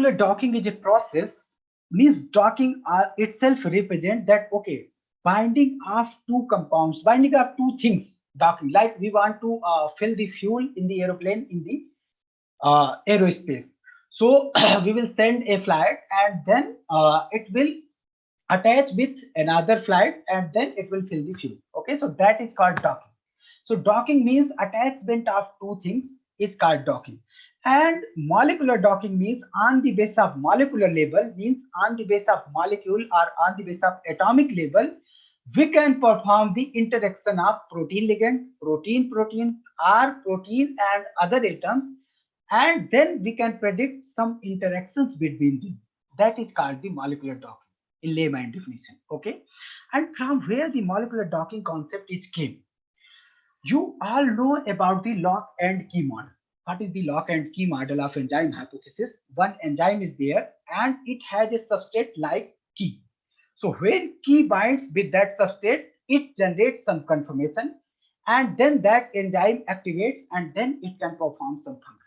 Molecular docking is a process, means docking itself represent that, okay, binding of two compounds, binding of two things, docking. Like we want to fill the fuel in the aeroplane in the aerospace. So we will send a flight and then it will attach with another flight and then it will fill the fuel. Okay, so that is called docking. So docking means attachment of two things is called docking. And molecular docking means on the base of molecular level, means on the base of molecule or on the base of atomic level, we can perform the interaction of protein ligand, protein or protein and other atoms, and then we can predict some interactions between them. That is called the molecular docking in layman definition. Okay, and from where the molecular docking concept is came, you all know about the lock and key model. What is the lock and key model of enzyme hypothesis? One enzyme is there and it has a substrate like key. So when key binds with that substrate, it generates some conformation and then that enzyme activates and then it can perform some function.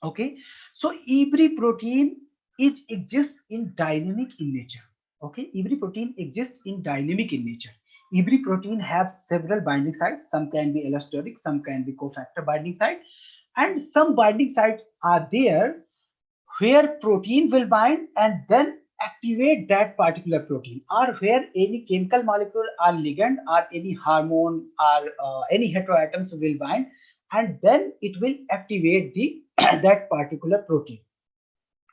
Okay, so every protein is exists in dynamic in nature. Okay, every protein exists in dynamic in nature. Every protein has several binding sites. Some can be allosteric, some can be cofactor binding site, and some binding sites are there where protein will bind and then activate that particular protein, or where any chemical molecule or ligand or any hormone or any heteroatoms will bind and then it will activate the that particular protein.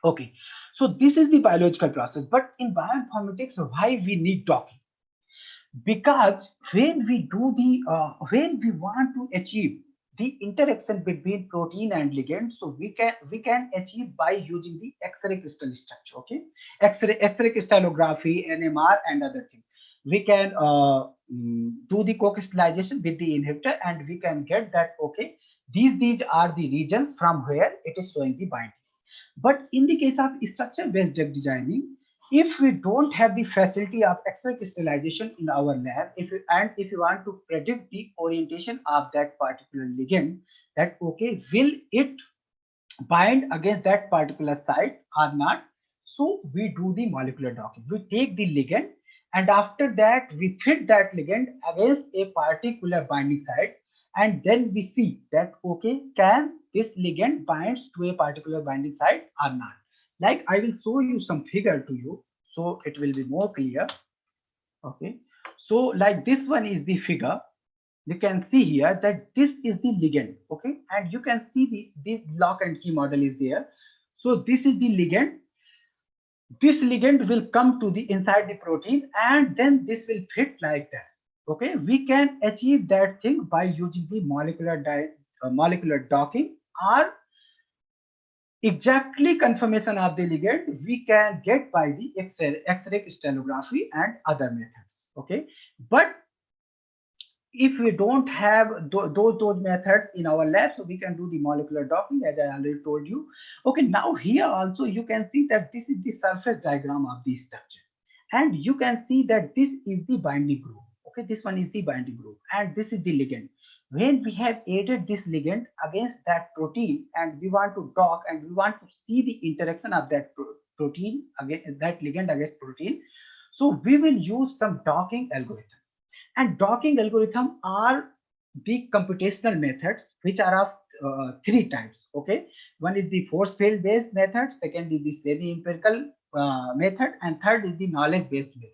Okay, so this is the biological process. But in bioinformatics, why we need docking? Because when we do the when we want to achieve the interaction between protein and ligand, so we can achieve by using the X-ray crystal structure. Okay, X-ray crystallography, NMR and other things. We can do the co-crystallization with the inhibitor and we can get that, okay, these are the regions from where it is showing the binding. But in the case of structure based drug designing, if we don't have the facility of X-ray crystallization in our lab, if you want to predict the orientation of that particular ligand, that, okay, will it bind against that particular site or not? So we do the molecular docking. We take the ligand and after that we fit that ligand against a particular binding site and then we see that, okay, can this ligand binds to a particular binding site or not? Like I will show you some figure to you so it will be more clear. Okay, so like this one is the figure. You can see here that this is the ligand. Okay, and you can see the lock and key model is there. So this is the ligand. This ligand will come to the inside the protein and then this will fit like that. Okay, we can achieve that thing by using the molecular docking, or exactly conformation of the ligand we can get by the X-ray crystallography and other methods. Okay, but if we don't have those methods in our lab, so we can do the molecular docking as I already told you. Okay, now here also you can see that this is the surface diagram of the structure and you can see that this is the binding group. Okay, this one is the binding group and this is the ligand. When we have added this ligand against that protein and we want to dock and we want to see the interaction of that protein against that ligand against protein, so we will use some docking algorithm. And docking algorithm are the computational methods which are of three types. Okay, one is the force field based method, second is the semi empirical method, and third is the knowledge based method.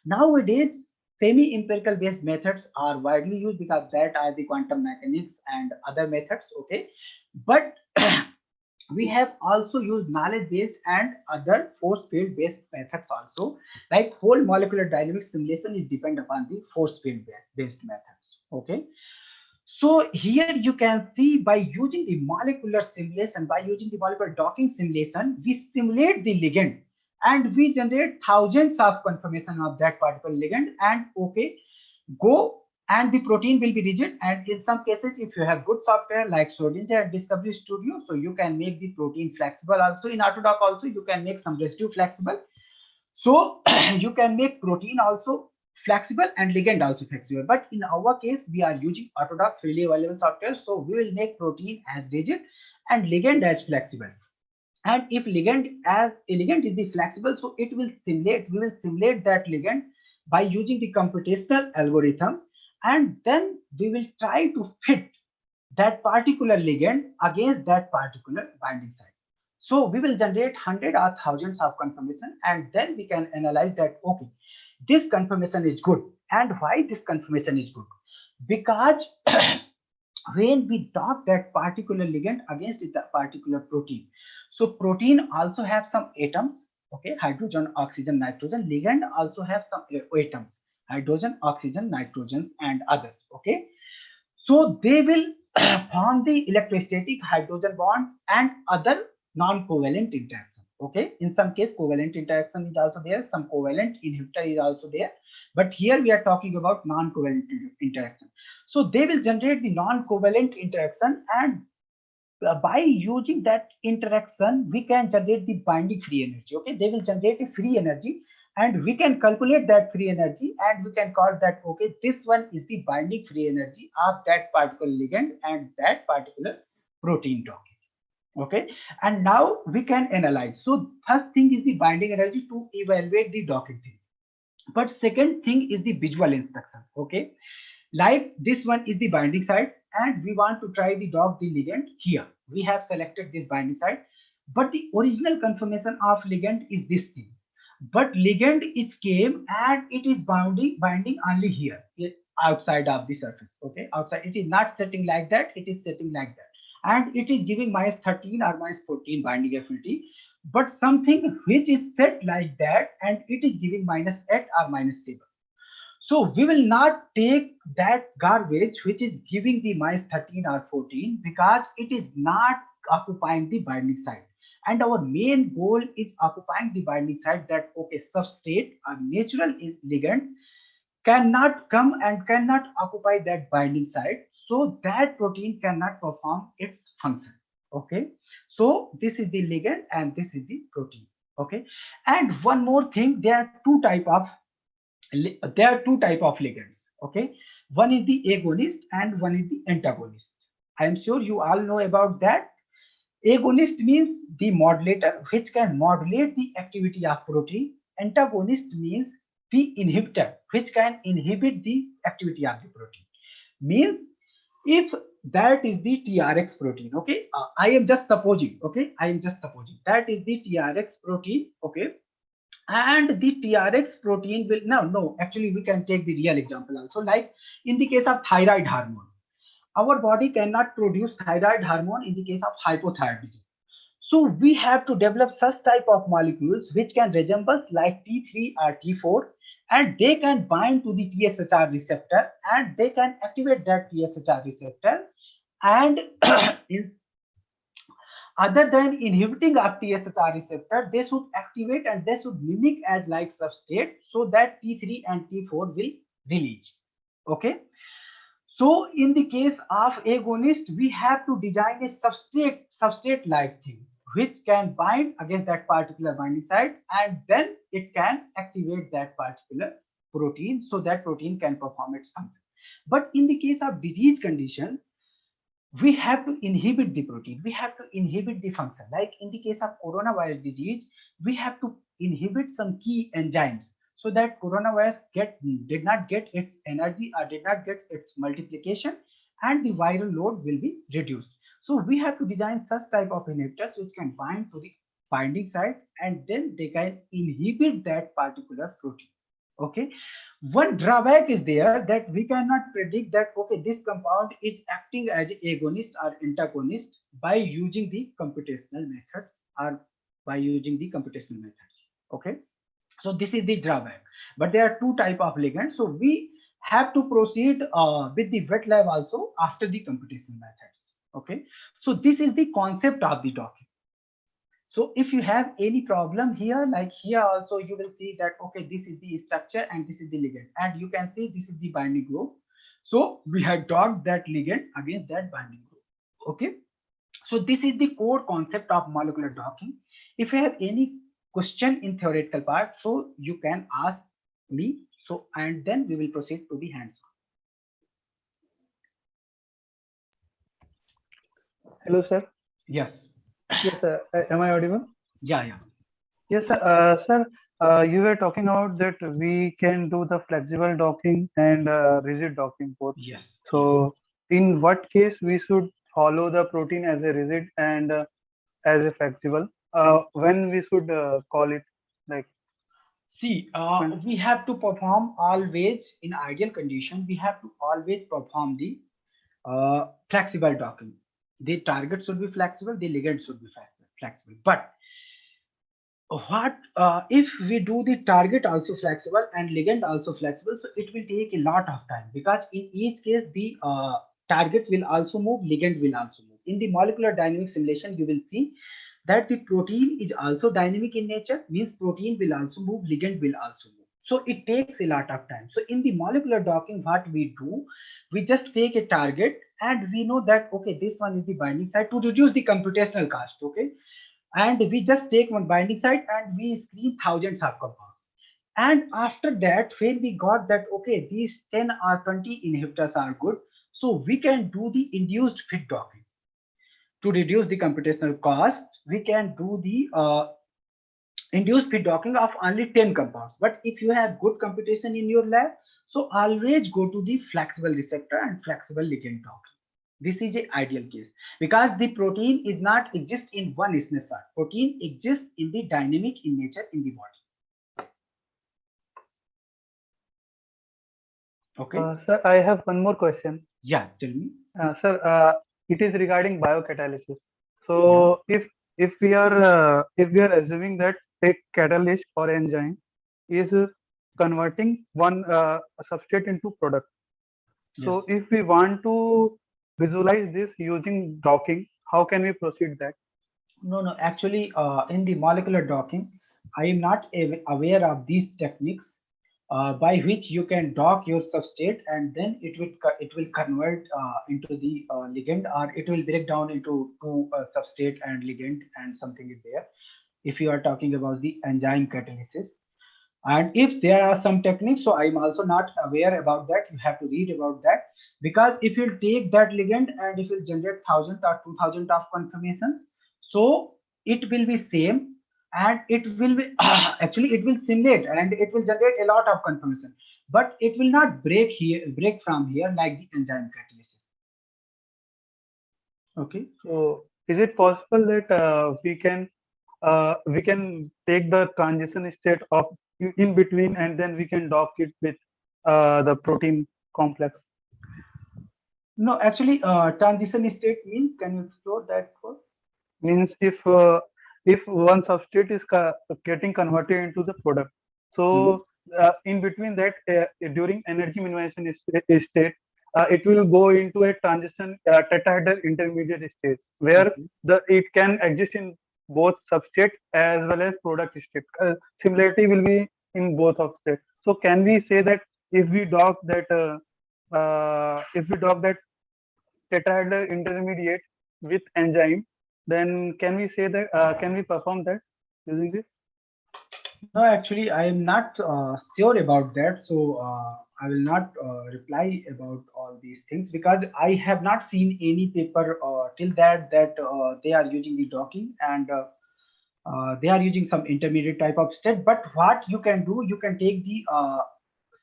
Nowadays semi empirical based methods are widely used because that are the quantum mechanics and other methods. Okay, but we have also used knowledge based and other force field based methods also. Like whole molecular dynamics simulation is depend upon the force field based methods. Okay, so here you can see by using the molecular simulation, by using the molecular docking simulation, we simulate the ligand and we generate thousands of conformation of that particular ligand and, okay, go, and the protein will be rigid. And in some cases if you have good software like Schrodinger and Discovery Studio, so you can make the protein flexible. Also in Autodock also you can make some residue flexible. So you can make protein also flexible and ligand also flexible. But in our case we are using Autodock freely available software, so we will make protein as rigid and ligand as flexible. And if ligand as a ligand is the flexible, so it will simulate, we will simulate that ligand by using the computational algorithm, and then we will try to fit that particular ligand against that particular binding site. So we will generate hundred or thousands of conformation, and then we can analyze that, okay, this conformation is good. And why this conformation is good? Because when we dock that particular ligand against the particular protein, so protein also have some atoms, okay, hydrogen, oxygen, nitrogen. Ligand also have some atoms, hydrogen, oxygen, nitrogen, and others, okay. So they will form the electrostatic hydrogen bond and other non-covalent interaction. Okay, in some case covalent interaction is also there, some covalent inhibitor is also there, but here we are talking about non-covalent interaction. So they will generate the non-covalent interaction, and by using that interaction we can generate the binding free energy. Okay, they will generate a free energy, and we can calculate that free energy, and we can call that, okay, this one is the binding free energy of that particular ligand and that particular protein docking. Okay, and now we can analyze. So first thing is the binding energy to evaluate the docking thing, but second thing is the visual inspection. Okay, like this one is the binding site, and we want to try the dock the ligand here. We have selected this binding site, but the original conformation of ligand is this thing. But ligand is came and it is binding only here, outside of the surface. Okay, outside, it is not setting like that, it is setting like that, and it is giving -13 or -14 binding affinity. But something which is set like that and it is giving -8 or -7. So we will not take that garbage which is giving the -13 or 14, because it is not occupying the binding site. And our main goal is occupying the binding site, that, okay, substrate or natural ligand cannot come and cannot occupy that binding site, so that protein cannot perform its function. Okay, so this is the ligand and this is the protein. Okay, and one more thing, there are two type of ligands. Okay, one is the agonist and one is the antagonist. I am sure you all know about that. Agonist means the modulator which can modulate the activity of protein. Antagonist means the inhibitor which can inhibit the activity of the protein. Means, if that is the TRX protein, okay, I am just supposing, okay, I am just supposing that is the TRX protein, okay, and the TRX protein will, no, actually we can take the real example also, like in the case of thyroid hormone, our body cannot produce thyroid hormone in the case of hypothyroidism. So we have to develop such type of molecules which can resemble like T3 or T4, and they can bind to the TSHR receptor, and they can activate that TSHR receptor, and in other than inhibiting of TSHR receptor, they should activate and they should mimic as like substrate, so that T3 and T4 will release. Okay. So in the case of agonist, we have to design a substrate like thing which can bind against that particular binding site, and then it can activate that particular protein, so that protein can perform its function. But in the case of disease condition, we have to inhibit the protein, we have to inhibit the function. Like in the case of coronavirus disease, we have to inhibit some key enzymes, so that coronavirus did not get its energy or did not get its multiplication, and the viral load will be reduced. So we have to design such type of inhibitors which can bind to the binding site, and then they can inhibit that particular protein. Okay, one drawback is there, that we cannot predict that, okay, this compound is acting as agonist or antagonist by using the computational methods, or by using the computational methods. Okay, so this is the drawback. But there are two type of ligands, so we have to proceed with the wet lab also after the computational methods. Okay, so this is the concept of the docking. So if you have any problem here, like here also you will see that, okay, this is the structure and this is the ligand, and you can see this is the binding group. So we have docked that ligand against that binding group. Okay, so this is the core concept of molecular docking. If you have any question in theoretical part, so you can ask me, so and then we will proceed to the hands-on. Hello, sir. Yes. Yes, sir. Am I audible? Yeah, yeah. Yes, sir. Sir, you were talking about that we can do the flexible docking and rigid docking both. Yes, yes. So, in what case we should follow the protein as a rigid and as a flexible? When we should call it like See, when? we have to perform always in ideal condition. We have to always perform the flexible docking. The target should be flexible. The ligand should be flexible. But what if we do the target also flexible and ligand also flexible? So it will take a lot of time because in each case the target will also move, ligand will also move. In the molecular dynamic simulation, you will see that the protein is also dynamic in nature, means protein will also move, ligand will also move. So it takes a lot of time. So in the molecular docking, what we do, we just take a target and we know that okay, this one is the binding site to reduce the computational cost. Okay, and we just take one binding site and we screen thousands of compounds. And after that, when we got that okay, these 10 or 20 inhibitors are good, so we can do the induced fit docking to reduce the computational cost. We can do the induced fit docking of only 10 compounds. But if you have good computation in your lab, so always go to the flexible receptor and flexible ligand docking. This is a ideal case because the protein is not exist in one snapshot. Protein exists in the dynamic in nature in the body. Okay. Sir, I have one more question. Yeah. Tell me. Sir, it is regarding biocatalysis. Yeah. So, if we are assuming that a catalyst or enzyme is converting one substrate into product. So, Yes. if we want to visualize this using docking, how can we proceed that? No, no. Actually, in the molecular docking, I am not aware of these techniques by which you can dock your substrate and then it will convert into the ligand, or it will break down into two substrate and ligand and something is there. If you are talking about the enzyme catalysis, and if there are some techniques, so I'm also not aware about that. You have to read about that because if you take that ligand and if you generate 1,000 or 2,000 of conformations, so it will be same and it will be actually it will simulate and it will generate a lot of conformation, but it will not break from here like the enzyme catalysis. Okay. So, is it possible that we can take the transition state of in between and then we can dock it with the protein complex? No, actually, transition state means, can you explore that for? Means if one substrate is getting converted into the product, Mhm. so in between that during energy minimization state, it will go into a transition tetrahedral intermediate state where Okay. the it can exist in both substrate as well as product state. Similarity will be in both of states. So can we say that if we dock that tetrahedral intermediate with enzyme, then can we say that can we perform that using this? No, actually, I am not sure about that. So I will not reply about all these things because I have not seen any paper till that they are using the docking and they are using some intermediate type of state. But what you can do, you can take the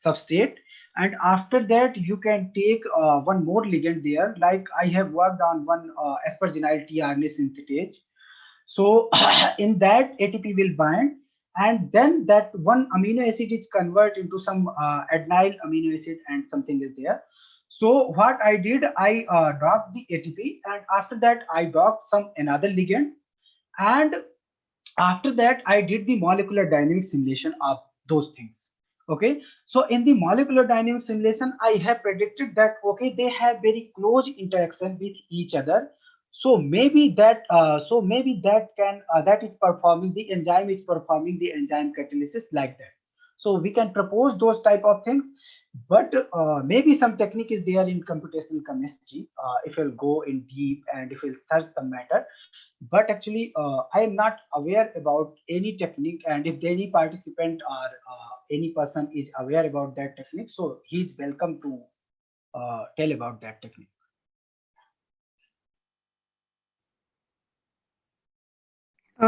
substrate and after that you can take one more ligand there. Like I have worked on one asparginyl tRNA synthetase. So in that ATP will bind and then that one amino acid is converted into some adenyl amino acid and something is there. So what I did, I docked the ATP and after that I docked some another ligand and after that I did the molecular dynamic simulation of those things. Okay, so in the molecular dynamic simulation I have predicted that okay, they have very close interaction with each other. So maybe that can that is performing, the enzyme is performing the enzyme catalysis like that. So we can propose those type of things, but maybe some technique is there in computational chemistry if you'll go in deep and if you'll search some matter. But actually I am not aware about any technique, and if any participant or any person is aware about that technique, so he is welcome to tell about that technique.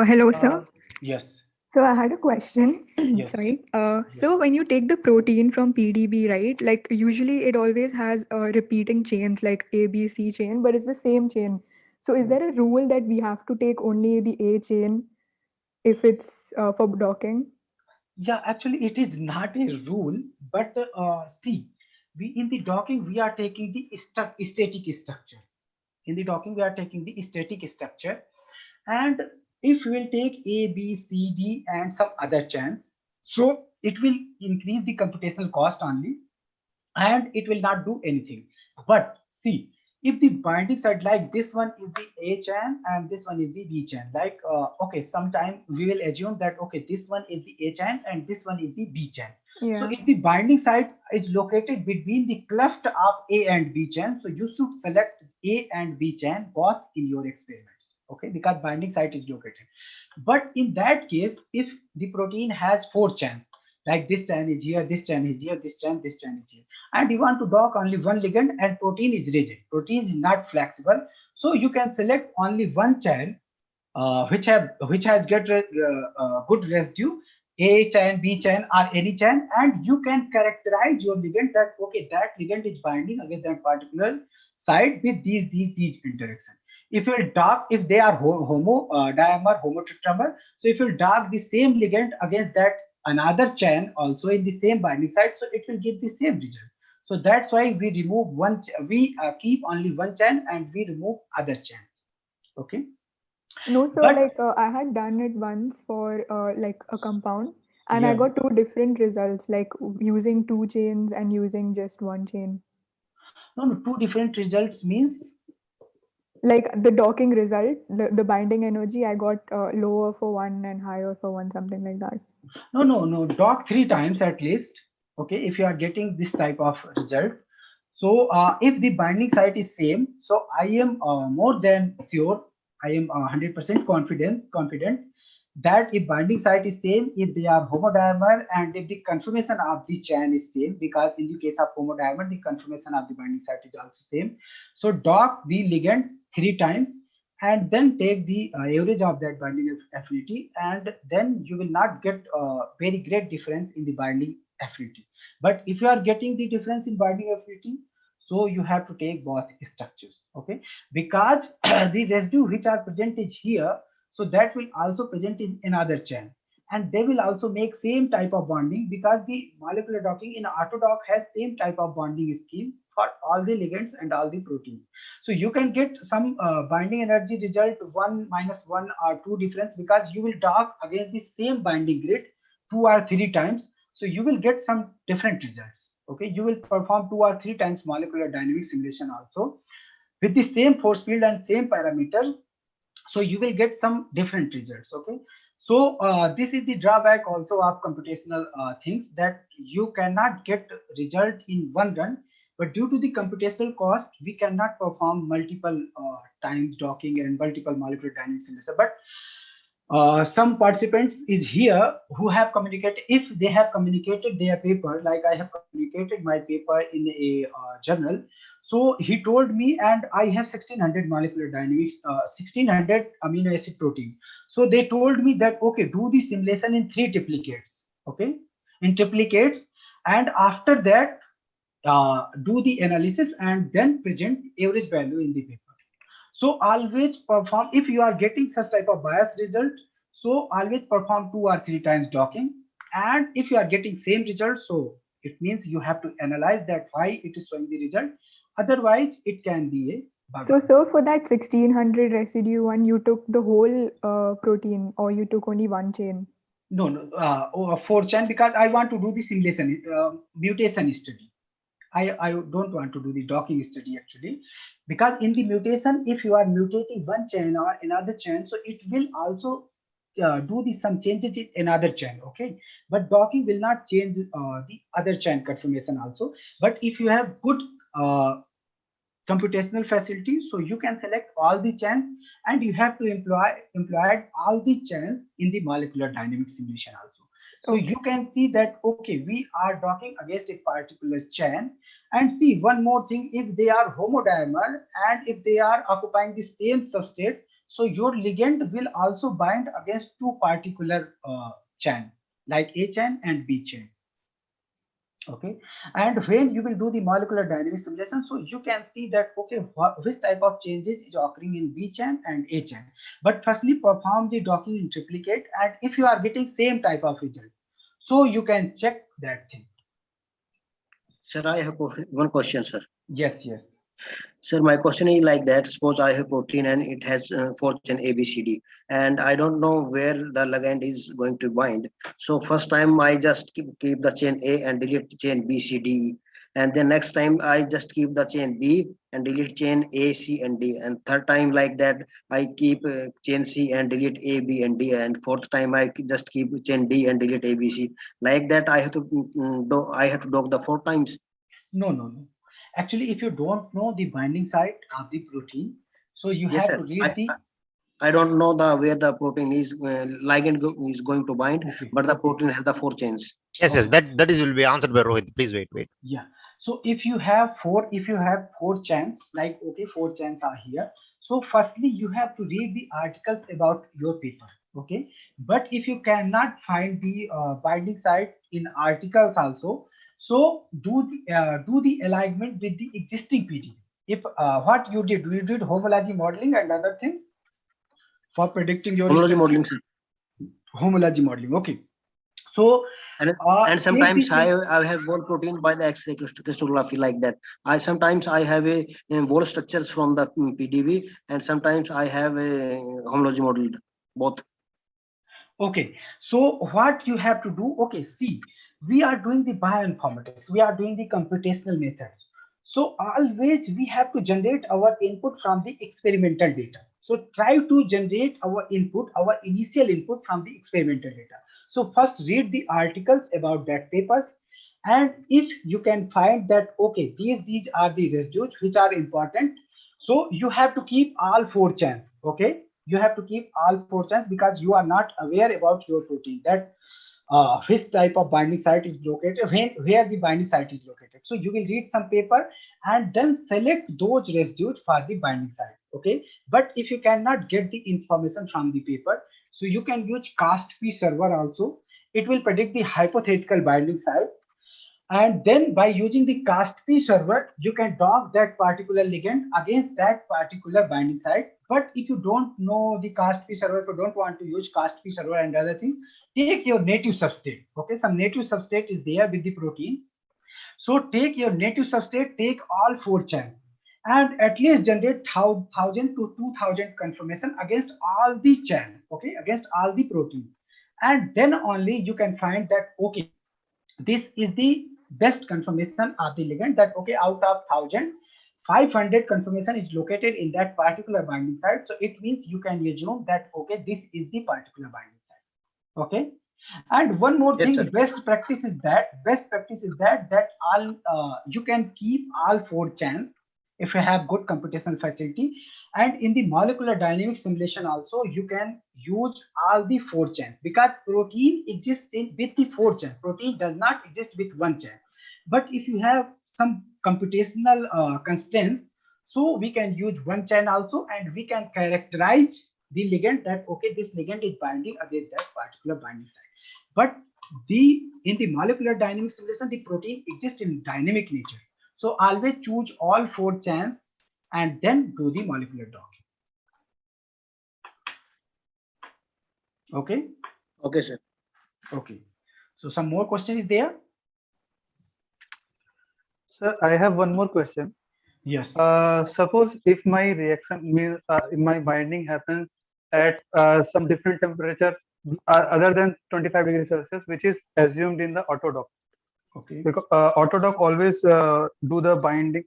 Hello, Uh, sir. yes, So I had a question. yes, Sorry. yes. So when you take the protein from PDB, right? Like usually it always has repeating chains like A, B, C chain, but it's the same chain. So is Hmm. there a rule that we have to take only the A chain if it's for docking? Yeah, actually, it is not a rule, but see, we in the docking we are taking the static structure. In the docking, we are taking the static structure, and if we will take A, B, C, D, and some other chance, so it will increase the computational cost only, and it will not do anything. But see, if the binding site, like this one is the A chain and this one is the B chain, like okay, sometime we will assume that okay, this one is the A chain and this one is the B chain. So Yeah. if the binding site is located between the cleft of A and B chain, so you should select A and B chain both in your experiments, okay, because binding site is located. But in that case, if the protein has four chains, like this chain is here, this chain is here, this chain is here, and you want to dock only one ligand, and protein is rigid, protein is not flexible, so you can select only one chain which has good residue, A chain, B chain, or any chain, and you can characterize your ligand that okay, that ligand is binding against that particular site with these interaction. If you dark, if they are homo dimer, homotetramer, so if you dark the same ligand against that another chain also in the same binding site, so it will give the same result. So that's why we remove one, we keep only one chain and we remove other chains. Okay, No, so but like I had done it once for like a compound, and I yeah, got two different results, like using two chains and using just one chain. no, no, two different results means Like the docking result, the binding energy, I got lower for one and higher for one, something like that. no, no, no, dock three times at least. Okay, if you are getting this type of result. So if the binding site is same, so I am more than sure, I am 100% confident that if binding site is same, if they are homodimer, and if the conformation of the chain is same, because in the case of homodimer, the conformation of the binding site is also same. So dock the ligand three times and then take the average of that binding affinity, and then you will not get very great difference in the binding affinity. But if you are getting the difference in binding affinity, so you have to take both structures, okay, because the residue which are present is here, so that will also present in another chain, and they will also make same type of bonding, because the molecular docking in autodock has same type of bonding scheme for all the ligands and all the proteins. So you can get some binding energy result 1 minus 1 or 2 difference, because you will dock against the same binding grid 2 or 3 times, so you will get some different results. Okay, you will perform 2 or 3 times molecular dynamic simulation also with the same force field and same parameter, so you will get some different results. Okay, so this is the drawback also of computational things, that you cannot get result in one run, but due to the computational cost we cannot perform multiple times docking and multiple molecular dynamic simulation. But some participants is here who have communicated, if they have communicated their paper, like I have communicated my paper in a journal, so he told me, and I have 1600 molecular dynamics, 1600 amino acid protein, so they told me that okay, do the simulation in three triplicates, okay, in triplicates, and after that do the analysis and then present average value in the paper. So always perform, if you are getting such type of bias result, so always perform 2 or 3 times docking. And if you are getting same result, so it means you have to analyze that why it is showing the result. Otherwise, it can be a bug. So for that 1600 residue one, you took the whole protein or you took only one chain? No, no, 4chan, because I want to do the simulation, mutation study. I don't want to do the docking study actually, because in the mutation, if you are mutating one chain or another chain, so it will also do the some changes in another chain, okay. But docking will not change the other chain conformation also. But if you have good computational facility, so you can select all the chains, and you have to employ all the chains in the molecular dynamic simulation also. So you Okay. can see that okay, we are docking against a particular chain. And see one more thing, if they are homodimer and if they are occupying the same substrate, So your ligand will also bind against two particular chain, like A chain and B chain. Okay, and when you will do the molecular dynamic simulation, so you can see that okay, which type of changes is occurring in B chain and A chain. But firstly, perform the docking in triplicate, and if you are getting same type of result, so you can check that thing. Sir, I have one question, sir. Yes, yes. Sir, my question is like that. Suppose I have protein and it has 4 chain A, B, C, D, and I don't know where the ligand is going to bind. So first time I just keep the chain A and delete chain B, C, D, and then next time I just keep the chain B and delete chain A, C, and D, and third time like that I keep chain C and delete A, B, and D, and fourth time I just keep chain D and delete A, B, C. Like that I have to do the 4 times. No, no, no. Actually, if you don't know the binding site of the protein, so you Yes, have sir. to read the. I don't know the where the protein is is going to bind, Okay, but the okay. protein has the 4 chains. Yes, yes, Okay. that is will be answered by Rohit. Please wait. Yeah. So if you have four chains, like okay, four chains are here. So firstly, you have to read the articles about your paper. Okay. But if you cannot find the binding site in articles also, so do the alignment with the existing PDB. If what you did homology modeling and other things for predicting your Homology study. modeling, sir. Homology modeling. Okay. So And take sometimes the I have whole protein by the X-ray crystallography like that. I sometimes I have a whole structures from the PDB, and sometimes I have a homology model both. Okay, so what you have to do, okay, see, we are doing the bioinformatics, we are doing the computational methods. So always we have to generate our input from the experimental data. So try to generate our input, our initial input from the experimental data. So first read the articles about that papers. And if you can find that, okay, these are the residues which are important. So you have to keep all four chains, okay? You have to keep all four chains because you are not aware about your protein that which type of binding site is located, where the binding site is located. So you will read some paper and then select those residues for the binding site. Okay, but if you cannot get the information from the paper, so you can use castp server also. It will predict the hypothetical binding site, and then by using the castp server you can dock that particular ligand against that particular binding site. But if you don't know the castp server, if you don't want to use castp server and other things, take your native substrate. Okay, some native substrate is there with the protein. So take your native substrate, take all four chains, and at least generate 1000 to 2000 confirmation against all the chain. Okay, against all the protein, and then only you can find that okay, this is the best confirmation of the ligand, that okay, out of 1000, 500 confirmation is located in that particular binding site. So it means you can assume that okay, this is the particular binding site. Okay, and one more Yes, thing, sir. best practice is that all you can keep all four chains if you have good computational facility. And in the molecular dynamic simulation also you can use all the four chains, because protein exists in with the four chains. Protein does not exist with one chain. But if you have some computational constraints, so we can use one chain also, and we can characterize the ligand that okay, this ligand is binding against that particular binding site. But in the molecular dynamic simulation, the protein exists in dynamic nature. So always choose all four chains and then do the molecular docking. Okay. Okay, sir. Okay. So some more question is there? Sir, I have one more question. Yes. Suppose if my reaction means if my binding happens at some different temperature other than 25 degrees Celsius, which is assumed in the autodock. Okay. Because autodock always do the binding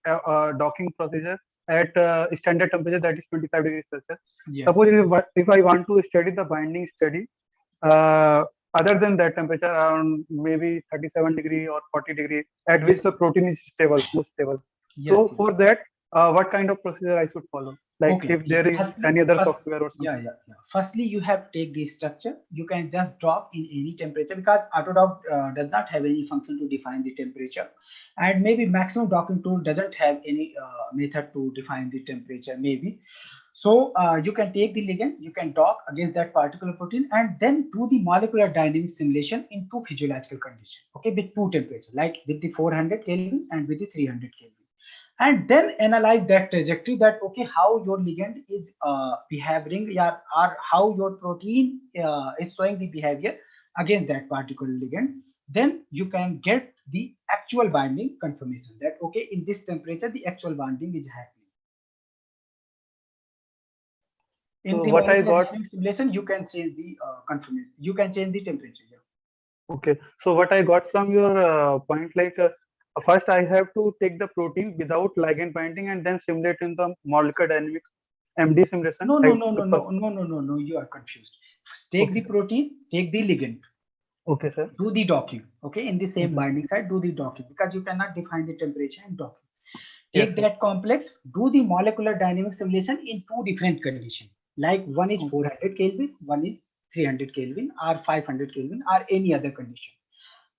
docking procedure at standard temperature, that is 25 degrees Celsius. Yes. Suppose if I want to study the binding steady other than that temperature, around maybe 37 degree or 40 degree, at which the protein is stable, most stable. Yes, So yes. for that, what kind of procedure I should follow? Like Okay. if there is any other software or something. Yeah. Firstly, you have to take the structure. You can just drop in any temperature, because Autodock does not have any function to define the temperature, and maybe maximum docking tool doesn't have any method to define the temperature maybe. So you can take the ligand, you can dock against that particular protein, and then do the molecular dynamic simulation in two physiological conditions, okay, with two temperatures, like with the 400 Kelvin and with the 300 Kelvin. And then analyze that trajectory, that okay, how your ligand is behaving, yeah, or how your protein is showing the behavior against that particular ligand. Then you can get the actual binding confirmation that okay, in this temperature the actual binding is happening. In So the what I molecular got, dynamic simulation, you can change the confirmation, you can change the temperature. Yeah. okay. So what I got from your point, like first I have to take the protein without ligand binding and then simulate in the molecular dynamics MD simulation, No, no, right? no, no, no, no, no, no, no. You are confused. First, take Okay, the sir. protein, take the ligand, Okay, sir. do the docking. Okay, in the same Mhm. binding site, do the docking because you cannot define the temperature and docking. Yes, Take sir. that complex, do the molecular dynamic simulation in two different conditions. Like one is Okay. 400 Kelvin, one is 300 Kelvin, or 500 Kelvin, or any other condition.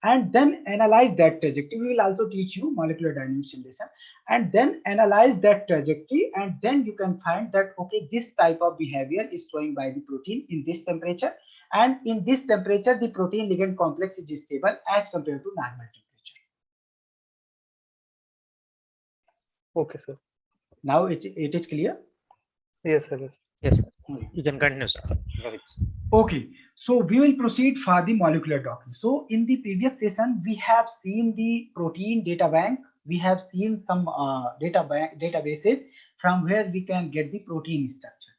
And then analyze that trajectory. We will also teach you molecular dynamic simulation, and then analyze that trajectory, and then you can find that okay, this type of behavior is showing by the protein in this temperature, and in this temperature the protein ligand complex is stable as compared to normal temperature. Okay, sir. Now it is clear. Yes, sir. Yes. Yes, sir. You can continue, sir. Rohit. Okay, so we will proceed for the molecular docking. So in the previous session, we have seen the protein data bank. We have seen some databases from where we can get the protein structure.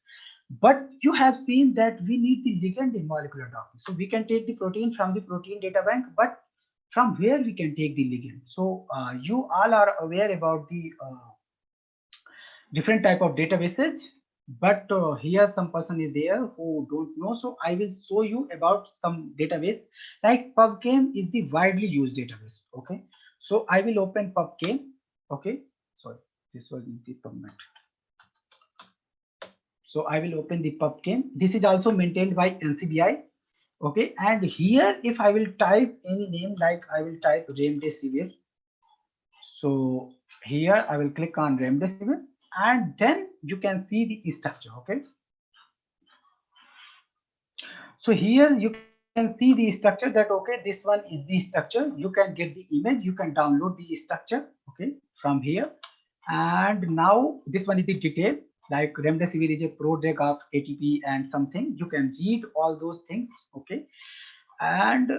But you have seen that we need the ligand in molecular docking. So we can take the protein from the protein data bank, but from where we can take the ligand. So you all are aware about the different type of databases, but here some person is there who don't know, so I will show you about some database. Like PubChem is the widely used database. Okay, so I will open PubChem. Okay, sorry, this was in the PubMed. So I will open the PubChem. This is also maintained by NCBI. Okay, and here if I will type any name, like I will type remdesivir. So here I will click on remdesivir, and then you can see the structure. Okay, so here you can see the structure that okay, this one is the structure. You can get the image, you can download the structure, okay, from here. And now this one is the detail, like remdesivir is a prodrug of ATP and something. You can read all those things, okay. And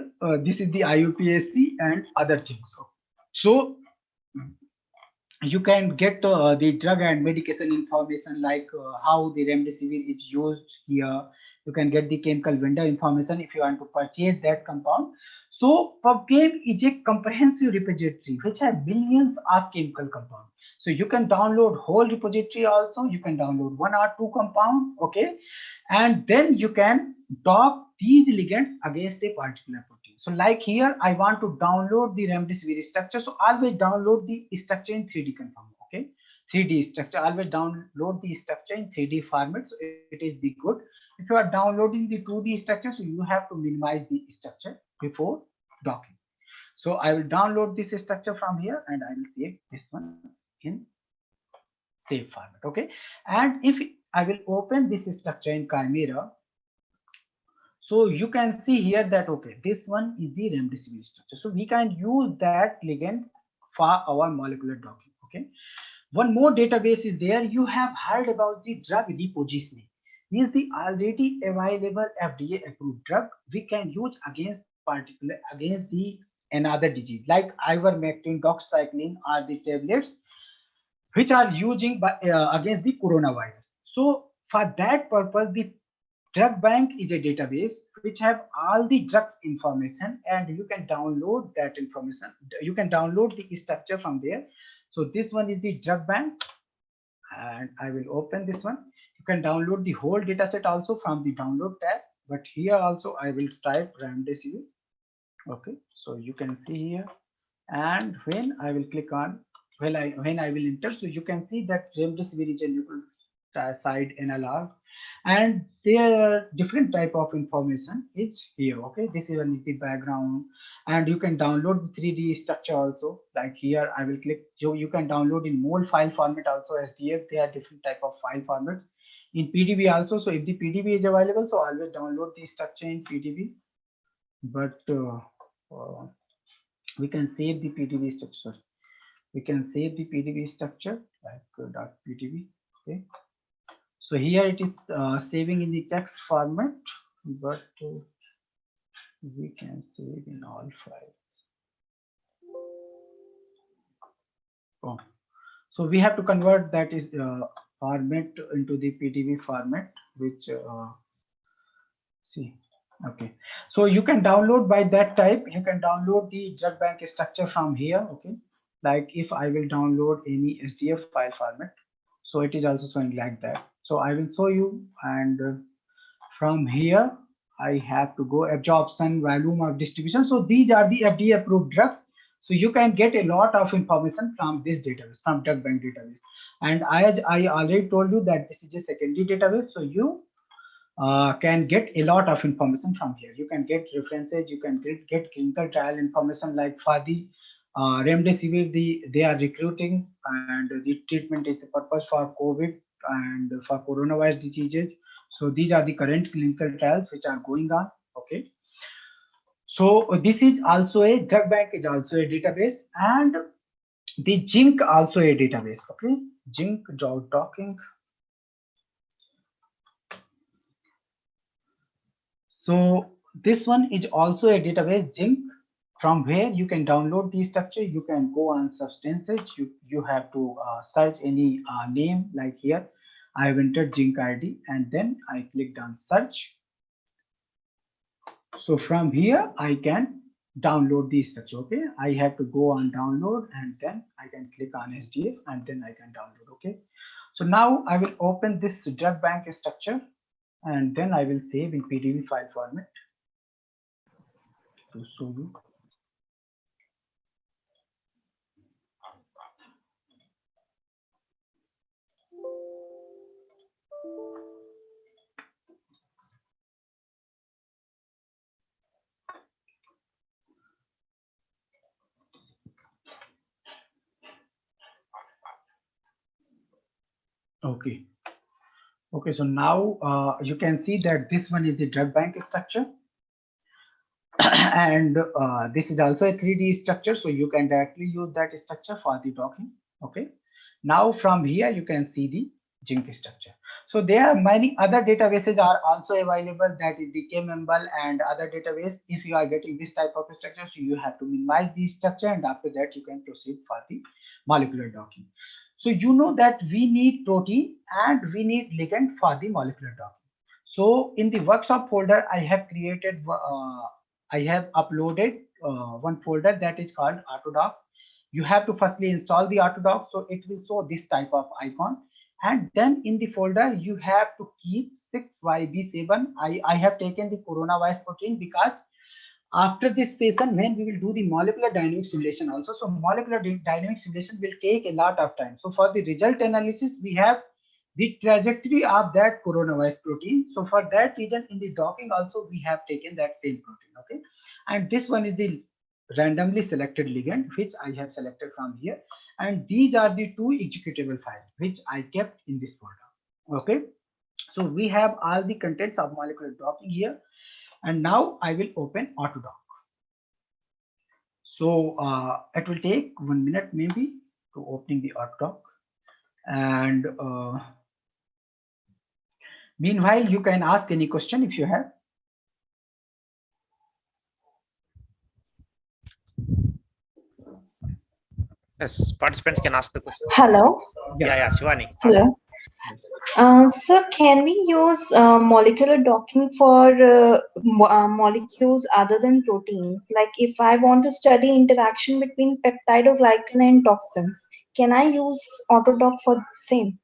this is the IUPAC and other things. So you can get the drug and medication information, like how the remdesivir is used here. You can get the chemical vendor information if you want to purchase that compound. So PubChem is a comprehensive repository which has billions of chemical compounds. So you can download whole repository also. You can download one or two compound, okay, and then you can dock these ligands against a particular protein. So like here, I want to download the remdesivir structure. So always download the structure in 3D conform. Okay, 3D structure. Always download the structure in 3D format. So it is the good. If you are downloading the 2D structure, so you have to minimize the structure before docking. So I will download this structure from here, and I will save this one in save format. Okay, and if I will open this structure in Chimera, so you can see here that okay, this one is the remdesivir structure. So we can use that ligand for our molecular docking. Okay, one more database is there. You have heard about the drug repositioning. This is the already available FDA approved drug we can use against the another disease like ivermectin, doxycycline are the tablets which are using by, against the coronavirus. So for that purpose, the drug bank is a database which have all the drugs information, and you can download that information. You can download the structure from there. So this one is the drug bank, and I will open this one. You can download the whole data set also from the download tab, but here also I will type remdesivir. Okay, so you can see here, and when I will click on, when I will enter, so you can see that remdesivir is a nucleoside analog, and there are different type of information is here. Okay, this is the background, and you can download the 3D structure also. Like here, I will click. You can download in mol file format also, SDF. There are different type of file formats. in PDB also. So if the PDB is available, so always download the structure in PDB. But we can save the PDB structure. We can save the PDB structure like .pdb. Okay. So here it is saving in the text format, but we can save in all files. Oh. So we have to convert that is format into the PDB format, which see. Okay, so you can download by that type. You can download the drug bank structure from here. Okay, like if I will download any SDF file format, so it is also showing like that. So I will show you, and from here I have to go absorption, volume of distribution. So these are the FDA approved drugs. So you can get a lot of information from this database, from drug bank database. And as I already told you that this is a secondary database, so you can get a lot of information from here. You can get references, you can get clinical trial information, like for the remdesivir, they are recruiting, and the treatment is the purpose for COVID and for coronavirus diseases. So these are the current clinical trials which are going on. Okay. So this is also a drug bank, is also a database, and the Zinc also a database. Okay, Zinc docking. So this one is also a database, Zinc, from where you can download the structure. You can go on substances. You have to search any name, like here I have entered Zinc ID, and then I clicked on search. So from here I can download the structure. Okay, I have to go on download, and then I can click on SDF, and then I can download. Okay, so now I will open this drug bank structure, and then I will save in PDB file format to show you. Okay. Okay, so now you can see that this one is the drug bank structure. And this is also a 3D structure, so you can directly use that structure for the docking. Okay, now from here you can see the Zinc structure. So there are many other databases are also available, that is the KMember and other database. If you are getting this type of structure, so you have to minimize the structure, and after that you can proceed for the molecular docking. So you know that we need protein and we need ligand for the molecular docking. So in the workshop folder, I have created I have uploaded one folder that is called Autodoc. You have to firstly install the Autodoc, so it will show this type of icon. And then in the folder, you have to keep 6YB7. I have taken the coronavirus protein because after this session, when we will do the molecular dynamic simulation also, so molecular dynamic simulation will take a lot of time. So for the result analysis, we have the trajectory of that coronavirus protein. So for that reason, in the docking also, we have taken that same protein. Okay, and this one is the randomly selected ligand, which I have selected from here. And these are the two executable files which I kept in this folder. Okay, so we have all the contents of molecular docking here. And now I will open Autodoc. So it will take 1 minute maybe to opening the Autodoc. And meanwhile, you can ask any question if you have. Yes, participants can ask the question. Hello. Yeah, Shivani. Hello. Sir, can we use molecular docking for molecules other than proteins? Like if I want to study interaction between peptidoglycan and toxin, can I use Autodoc for same?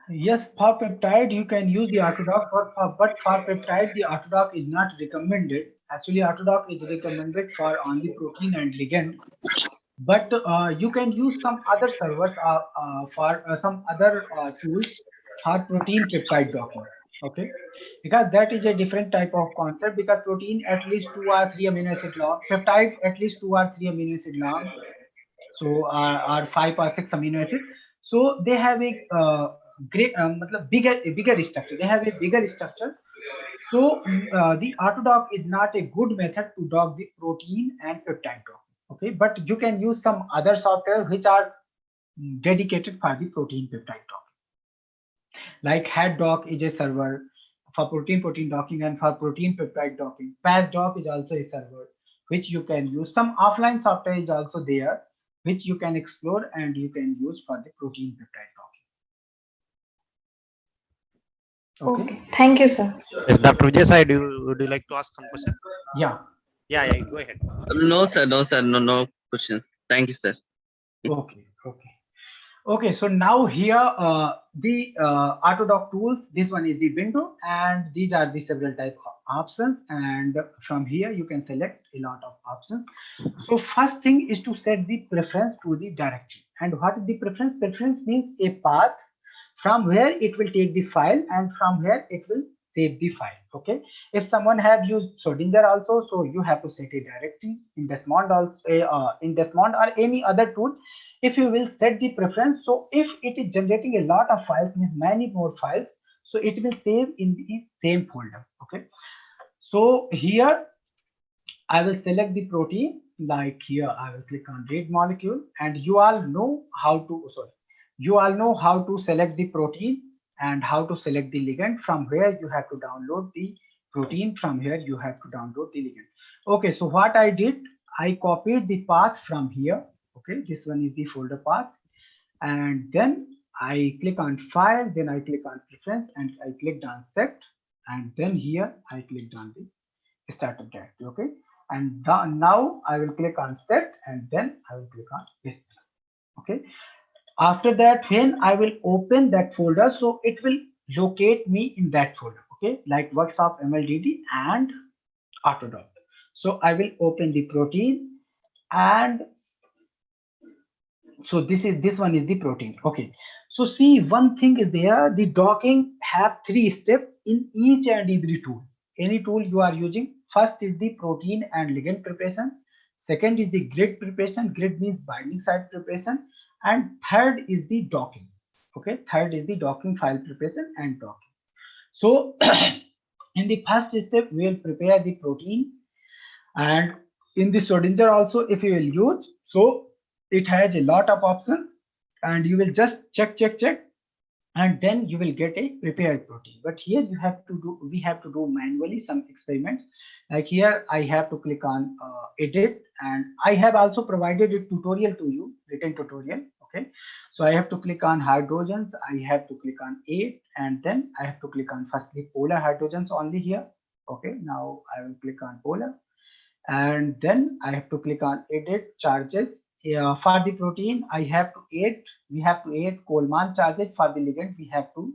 Yes, for peptide, you can use the Autodoc, but for peptide, the Autodoc is not recommended. Actually, Autodoc is recommended for only protein and ligand. But you can use some other servers for some other tools for protein peptide docking. Okay, because that is a different type of concept, because protein at least 2 or 3 amino acid long, peptide at least 2 or 3 amino acid long, so or 5 or 6 amino acid. So they have a great bigger structure. They have a bigger structure. So the Autodock is not a good method to dock the protein and peptide docking. Okay, but you can use some other software which are dedicated for the protein peptide docking. Like HatDock is a server for protein docking, and for protein peptide docking. PassDock is also a server which you can use. Some offline software is also there which you can explore and you can use for the protein peptide docking. Okay. Okay, thank you, sir. Yes, Dr. Vijay Sai, would you like to ask some question? Yeah. Yeah, go ahead. No, sir. No questions. Thank you, sir. Okay, so now here the Autodock tools, this one is the window, and these are the several type of options, and from here you can select a lot of options. So first thing is to set the preference to the directory. And what is the preference? Preference means a path from where it will take the file and from where it will save the file. Okay, if someone have used Schrodinger also, so you have to set a directory in Desmond also, in Desmond or any other tool. If you will set the preference, so if it is generating a lot of files, means many more files, so it will save in the same folder. Okay, so here I will select the protein. Like here I will click on read molecule, and you all know how to select the protein and how to select the ligand. From where you have to download the protein, from here you have to download the ligand. Okay, so what I did, I copied the path from here. Okay, this one is the folder path, and then I click on file, then I click on preference, and I clicked on set, and then here I clicked on the startup directory. Okay, and now I will click on set, and then I will click on dismiss. Okay, after that, when I will open that folder, so it will locate me in that folder. Okay, like Workshop MLDD and Autodock. So I will open the protein, and so this one is the protein. Okay, so see, one thing is there, the docking have 3 steps in each and every tool. Any tool you are using, first is the protein and ligand preparation, second is the grid preparation, grid means binding site preparation, and third is the docking. Okay, third is the docking file preparation and docking. So in the first step we will prepare the protein, and in the Schrodinger also, if you will use, so it has a lot of options, and you will just check, and then you will get a prepared protein. But here we have to do manually some experiments. Like here I have to click on edit, and I have also provided a tutorial to you, written tutorial. Okay, so I have to click on hydrogens, I have to click on 8, and then I have to click on firstly polar hydrogens only here. Okay, now I will click on polar, and then I have to click on edit charges. For the protein, we have to add Coleman charges. For the ligand, we have to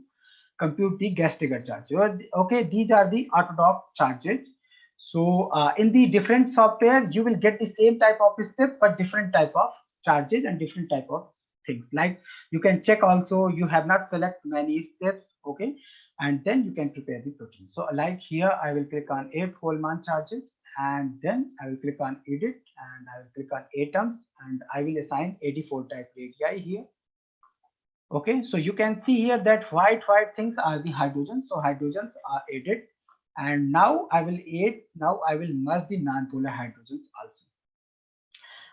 compute the Gastiger charge. Okay, these are the Autodock charges. So in the different software, you will get the same type of step, but different type of charges and different type of things. Like you can check also, you have not select many steps. Okay, and then you can prepare the protein. So like here, I will click on add Coleman charges, and then I will click on edit, and I will click on atoms, and I will assign 84 type radii here. Okay, so you can see here that white things are the hydrogens. So hydrogens are added, and now I will merge the non-polar hydrogens also.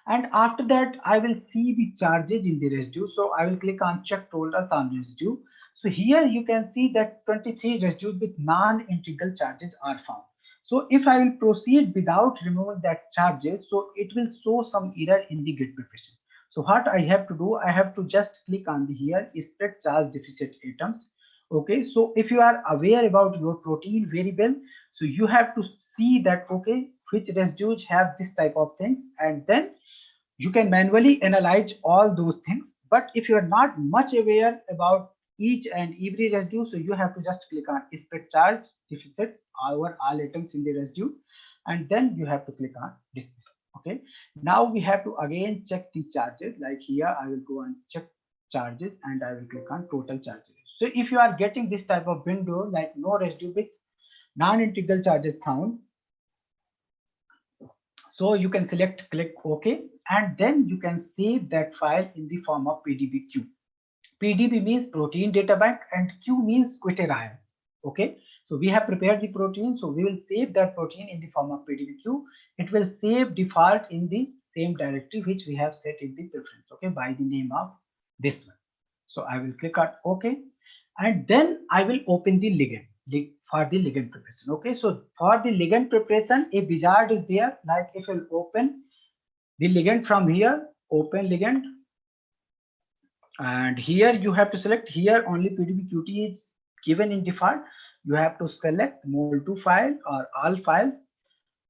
And after that, I will see the charges in the residue. So I will click on check totals on residue. So here you can see that 23 residues with non-integral charges are found. So if I will proceed without removing that charges, so it will show some error in the grid preparation. So what I have to do, I have to just click on the here spread charge deficit atoms. Okay, so if you are aware about your protein very well, so you have to see that, okay, which residues have this type of thing, and then you can manually analyze all those things. But if you are not much aware about each and every residue, so you have to just click on spread charge deficit over all atoms in the residue, and then you have to click on dismiss. Okay, now we have to again check the charges. Like here I will go and check charges, and I will click on total charges. So if you are getting this type of window, like no residue with non-integral charges found, so you can click OK, and then you can save that file in the form of PDBQ. PDB means protein data bank and Q means quaternary. Okay, so we have prepared the protein, so we will save that protein in the form of PDBQ. It will save default in the same directory which we have set in the preference, okay, by the name of this one. So I will click on OK, and then I will open the ligand for the ligand preparation. Okay, so for the ligand preparation, a wizard is there. Like if you open the ligand from here, open ligand, and here you have to select, here only PDBQT is given in default. You have to select mol2 file or all files,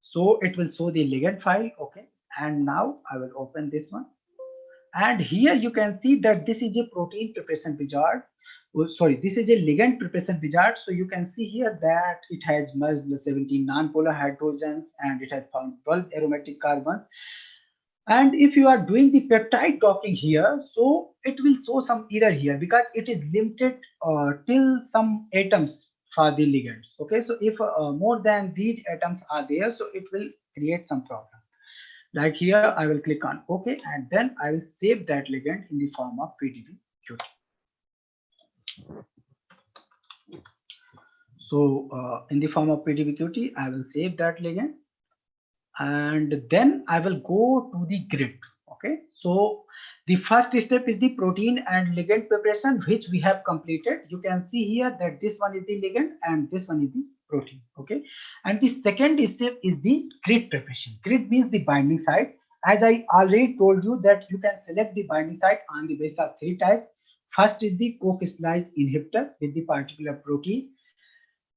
so it will show the ligand file. Okay, and now I will open this one, and here you can see that this is a protein preparation wizard. Oh, sorry, this is a ligand preparation wizard. So you can see here that it has merged the 17 non-polar hydrogens and it has found 12 aromatic carbons. And if you are doing the peptide docking here, so it will show some error here because it is limited till some atoms for the ligands. Okay, so if more than these atoms are there, so it will create some problem. Like here, I will click on OK, and then I will save that ligand in the form of PDBQT. So in the form of PDBQT, I will save that ligand, and then I will go to the grid. Okay, so the first step is the protein and ligand preparation, which we have completed. You can see here that this one is the ligand and this one is the protein. Okay, and the second step is the grid preparation. Grid means the binding site. As I already told you that you can select the binding site on the basis of 3 types. First is the co-crystallize inhibitor with the particular protein.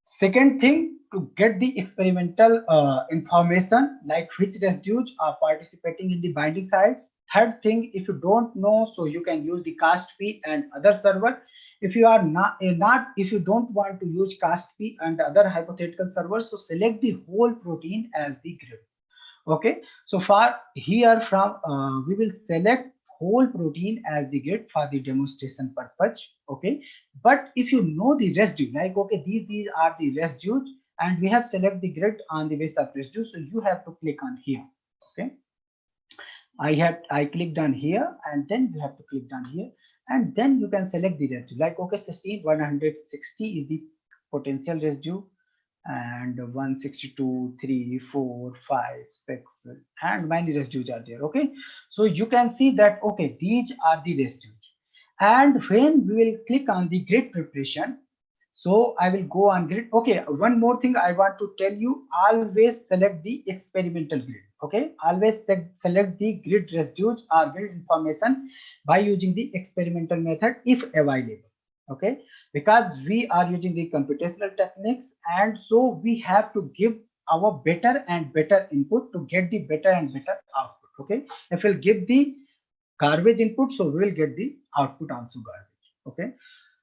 Second thing, to get the experimental information, like which residues are participating in the binding site. Third thing, if you don't know, so you can use the castp and other server. If you are if you don't want to use castp and other hypothetical servers, so select the whole protein as the grid. Okay, so for here from we will select whole protein as the grid for the demonstration purpose. Okay, but if you know the residue, like okay, these are the residues, and we have select the grid on the basis of residue, so you have to click on here. Okay, I clicked on here, and then you have to click on here, and then you can select the residue. Like okay, 160 is the potential residue, and 162, 3, 4, 5, 6, and many residues are there. Okay, so you can see that okay, these are the residues, and when we will click on the grid preparation, so I will go on grid. Okay, one more thing I want to tell you, always select the experimental grid. Okay, always select the grid residues or grid information by using the experimental method if available. Okay, because we are using the computational techniques, and so we have to give our better and better input to get the better and better output. Okay, if we'll give the garbage input, so we will get the output also garbage. Okay,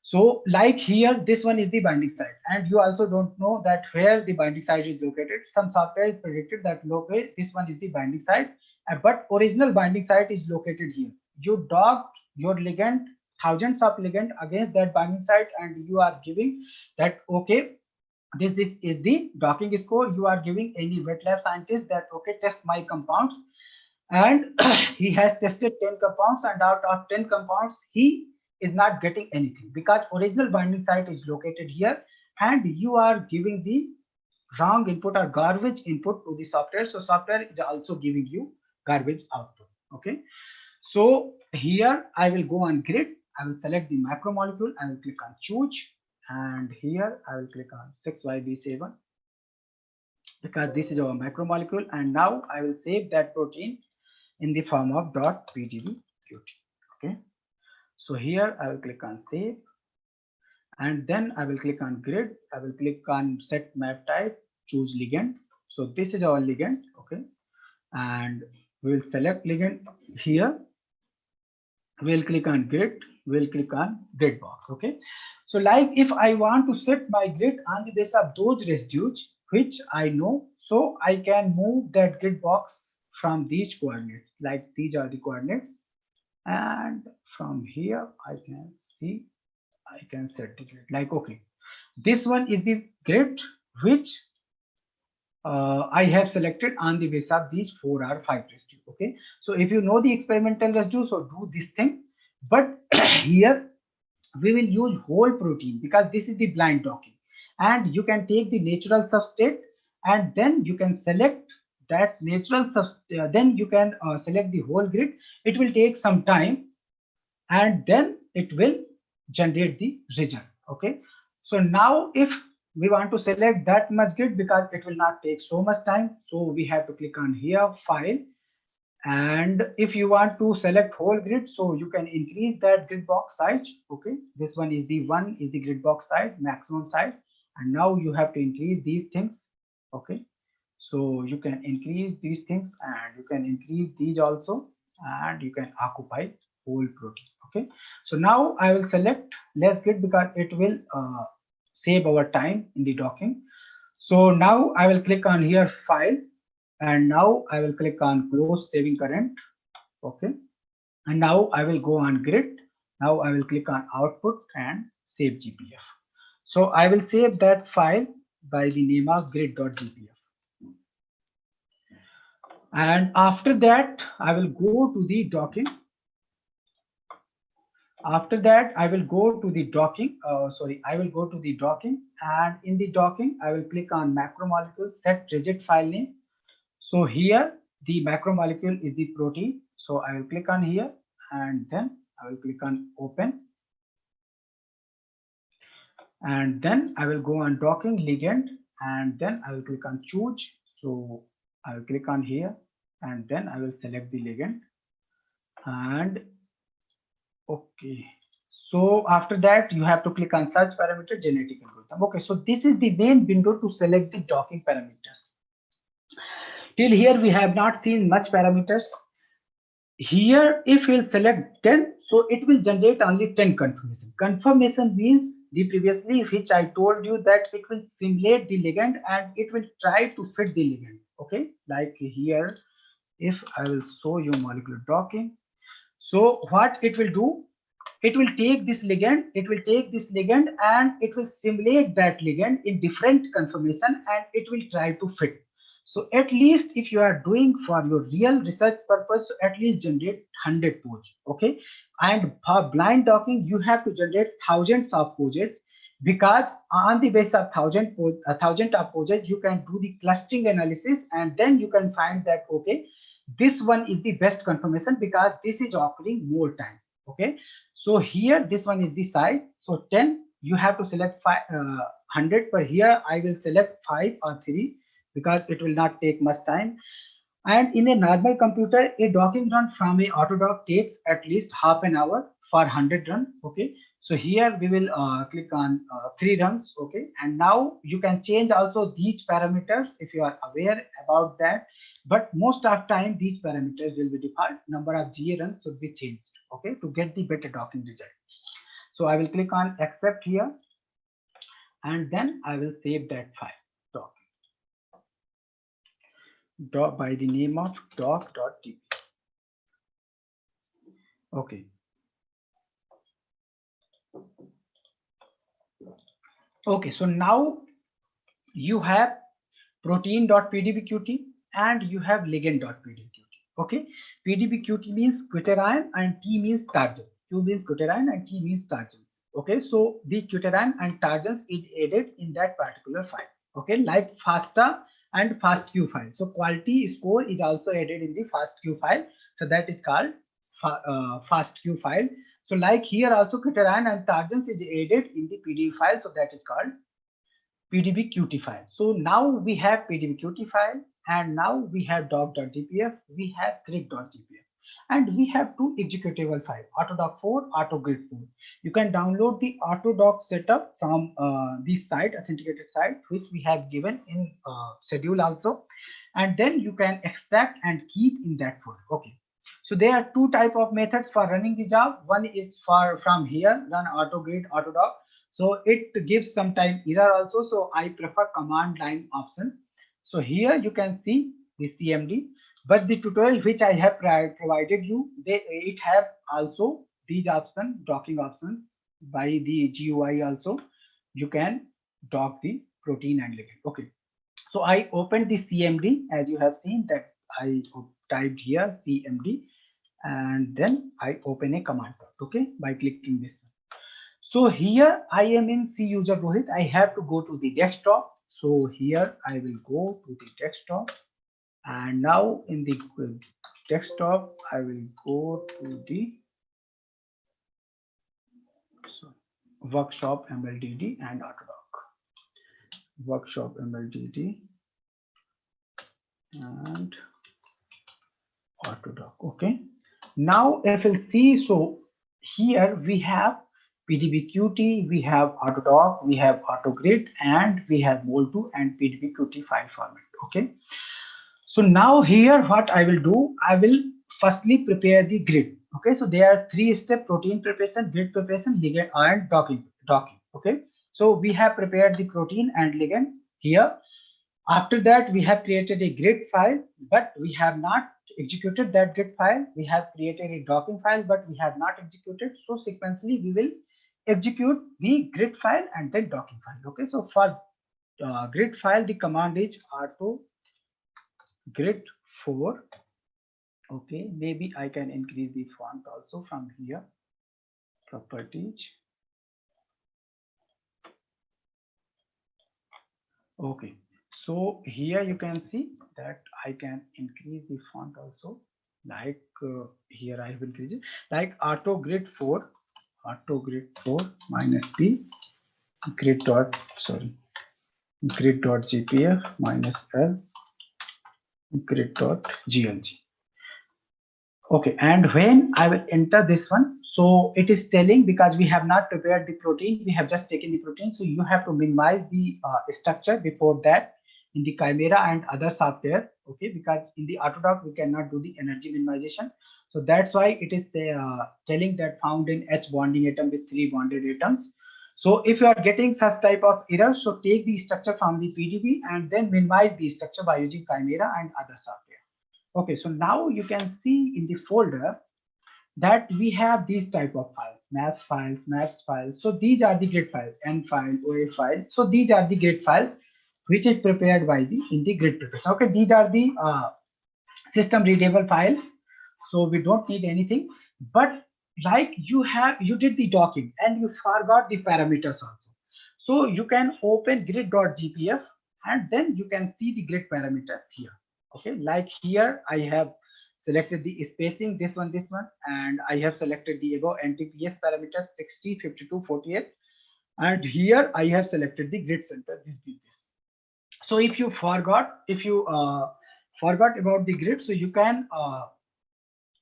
so like here, this one is the binding site, and you also don't know that where the binding site is located. Some software is predicted that okay, this one is the binding site, but original binding site is located here. You docked your ligand, thousands of ligand against that binding site, and you are giving that okay, this is the docking score. You are giving any wet lab scientist that okay, test my compounds, and he has tested 10 compounds, and out of 10 compounds he is not getting anything because original binding site is located here, and you are giving the wrong input or garbage input to the software. So software is also giving you garbage output. Okay, so here I will go on grid. I will select the macromolecule. I will click on choose, and here I will click on 6YB7 because this is our macromolecule, and now I will save that protein in the form of .pdbqt. Okay, so here I will click on save, and then I will click on grid. I will click on set map type, choose ligand. So this is our ligand. Okay, and we will select ligand here. We'll click on grid. We'll click on grid box. Okay, so like if I want to set my grid on the basis of those residues which I know, so I can move that grid box from these coordinates. Like these are the coordinates, and from here I can see I can set the grid. Like okay, this one is the grid which I have selected on the basis of these 4 or 5 residue. Okay, so if you know the experimental residue, so do this thing. But here we will use whole protein because this is the blind docking, and you can take the natural substrate and then you can select that natural then you can select the whole grid. It will take some time and then it will generate the result. Okay, so now if we want to select that much grid, because it will not take so much time, so we have to click on here, file, and if you want to select whole grid, so you can increase that grid box size. Okay, this one is the grid box size, maximum size, and now you have to increase these things. Okay, so you can increase these things and you can increase these also, and you can occupy whole protein. Okay, so now I will select less grid because it will save our time in the docking. So now I will click on here, file, and now I will click on close saving current. Okay, and now I will go on grid. Now I will click on output and save GPF. So I will save that file by the name of grid.gpf. And after that, I will go to the docking. After that, I will go to the docking. I will go to the docking, and in the docking, I will click on macromolecule, set rigid file name. So here, the macromolecule is the protein. So I will click on here, and then I will click on open. And then I will go on docking ligand, and then I will click on choose. So I will click on here, and then I will select the ligand. And okay, so after that you have to click on search parameter genetic algorithm. Okay, so this is the main window to select the docking parameters. Till here we have not seen much parameters. Here if we'll select 10, so it will generate only 10 confirmation. Confirmation means the previously which I told you that it will simulate the ligand and it will try to fit the ligand. Okay, like here, if I will show you molecular docking, so what it will do, it will take this ligand, and it will simulate that ligand in different conformation and it will try to fit. So at least if you are doing for your real research purpose, so at least generate 100 poses. Okay, and for blind docking you have to generate thousands of poses, because on the basis of thousand of poses you can do the clustering analysis, and then you can find that okay, this one is the best confirmation because this is occurring more time. Okay, so here this one is the size, so 10 you have to select 100, but here I will select 5 or 3 because it will not take much time. And in a normal computer, a docking run from a Autodock takes at least half an hour for 100 run. Okay, so here we will click on 3 runs. Okay, and now you can change also these parameters if you are aware about that, but most of time these parameters will be default. Number of GA runs should be changed, okay, to get the better docking result. So I will click on accept here, and then I will save that file doc by the name of doc.dp. Okay. Okay, so now you have protein.pdbqt and you have ligand.pdbqt. Okay, pdbqt means quaternion and T means target. Q means quaternion and T means targens. Okay, so the quaternion and targens is added in that particular file. Okay, like FASTA and FASTQ file. So quality score is also added in the FASTQ file. So that is called FASTQ file. So like here also quaternion and targens is added in the PDB file. So that is called PDBQT file. So now we have PDBQT file, and now we have doc.dpf, we have grid.gpf, and we have two executable files, Autodock 4, AutoGrid 4. You can download the Autodock setup from this site, authenticated site, which we have given in schedule also, and then you can extract and keep in that folder. Okay. So there are two type of methods for running the job. One is from here, run AutoGrid, Autodock. So it gives some time error also. So I prefer command line option. So here you can see the CMD, but the tutorial which I have provided you, it have also these options, docking options by the GUI also. You can dock the protein and ligand. Okay. So I opened the CMD, as you have seen that I typed here CMD, and then I open a command prompt, okay, by clicking this. So here I am in C user Rohit. I have to go to the desktop. So here I will go to the desktop, and now in the desktop I will go to the workshop MLDD and Autodoc. Workshop MLDD and Autodoc. Okay. Now FLC. So here we have PDBQT, we have Autodoc, we have AutoGrid, and we have Mol2 and PDBQT file format. Okay. So now here what I will do, I will firstly prepare the grid. Okay. So there are 3-step: protein preparation, grid preparation, ligand, and docking. Okay. So we have prepared the protein and ligand here. After that, we have created a grid file, but we have not executed that grid file. We have created a docking file, but we have not executed. So sequentially, we will execute the grid file and then docking file. Okay, so for grid file, the command is auto grid 4. Okay, maybe I can increase the font also from here. Properties. Okay. So here you can see that I can increase the font also, like here I will increase it, like auto grid 4 minus P grid dot gpf minus L grid dot glg. Okay, and when I will enter this one, so it is telling, because we have not prepared the protein, we have just taken the protein, so you have to minimize the structure before that in the Chimera and other software. Okay, because in the Autodoc we cannot do the energy minimization, so that's why it is telling that found in H bonding atom with 3 bonded atoms. So if you are getting such type of errors, so take the structure from the PDB and then minimize the structure by using Chimera and other software. Okay, so now you can see in the folder that we have these type of files: maps files. So these are the grid files, N file, OA file. So these are the grid files which is prepared by the in the grid preparation. Okay, these are the system readable files. So we don't need anything. But like you did the docking and you forgot the parameters also. So you can open grid.gpf and then you can see the grid parameters here. Okay, like here I have selected the spacing, this one, and I have selected the above NTPS parameters 60, 52, 48, and here I have selected the grid center, this. So if you forgot about the grid, so you can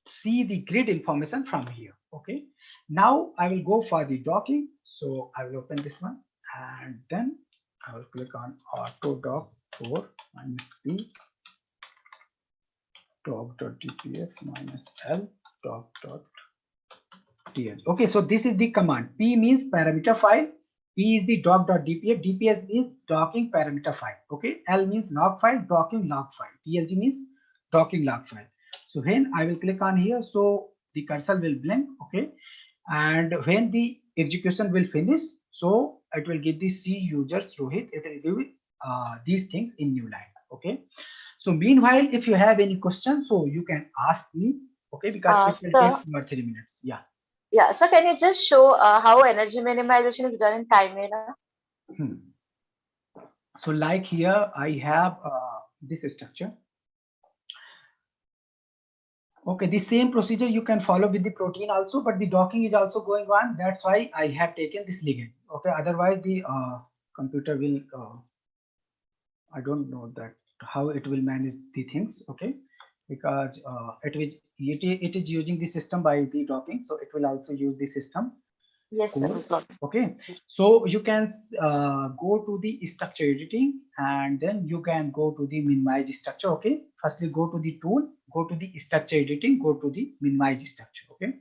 see the grid information from here. Okay, now I will go for the docking. So I will open this one and then I will click on Autodoc 4 minus P doc.dpf minus L doc.tl. Okay, so this is the command. P means parameter file, P is the doc.dpf, DPS means docking parameter file. Okay, L means log file, docking log file, TLG means docking log file. So when I will click on here, so the cursor will blink. Okay, and when the execution will finish, so it will give the C users Rohit, it will give these things in new line. Okay, so meanwhile, if you have any questions, so you can ask me. Okay, because it will take 2 or 3 minutes. Yeah. Yeah, so can you just show how energy minimization is done in Chimera? So like here I have this structure. Okay, the same procedure you can follow with the protein also, but the docking is also going on. That's why I have taken this ligand. Okay, otherwise the computer will I don't know that how it will manage the things. Okay, because it is using the system by the docking, so it will also use the system. Yes, sir. Okay, so you can go to the structure editing and then you can go to the minimize structure. Okay, firstly go to the tool, go to the structure editing, go to the minimize structure. Okay,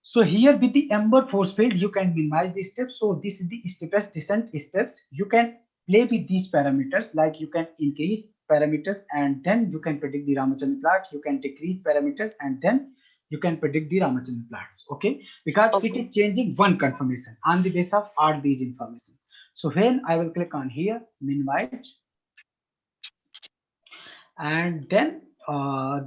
so here with the Ember force field you can minimize the steps. So this is the steepest descent steps. You can play with these parameters, like you can increase parameters and then you can predict the Ramachandran plot. You can decrease parameters and then you can predict the Ramachandran plots. Okay, because it is changing one conformation on the basis of all these information. So when I will click on here, minimize, and then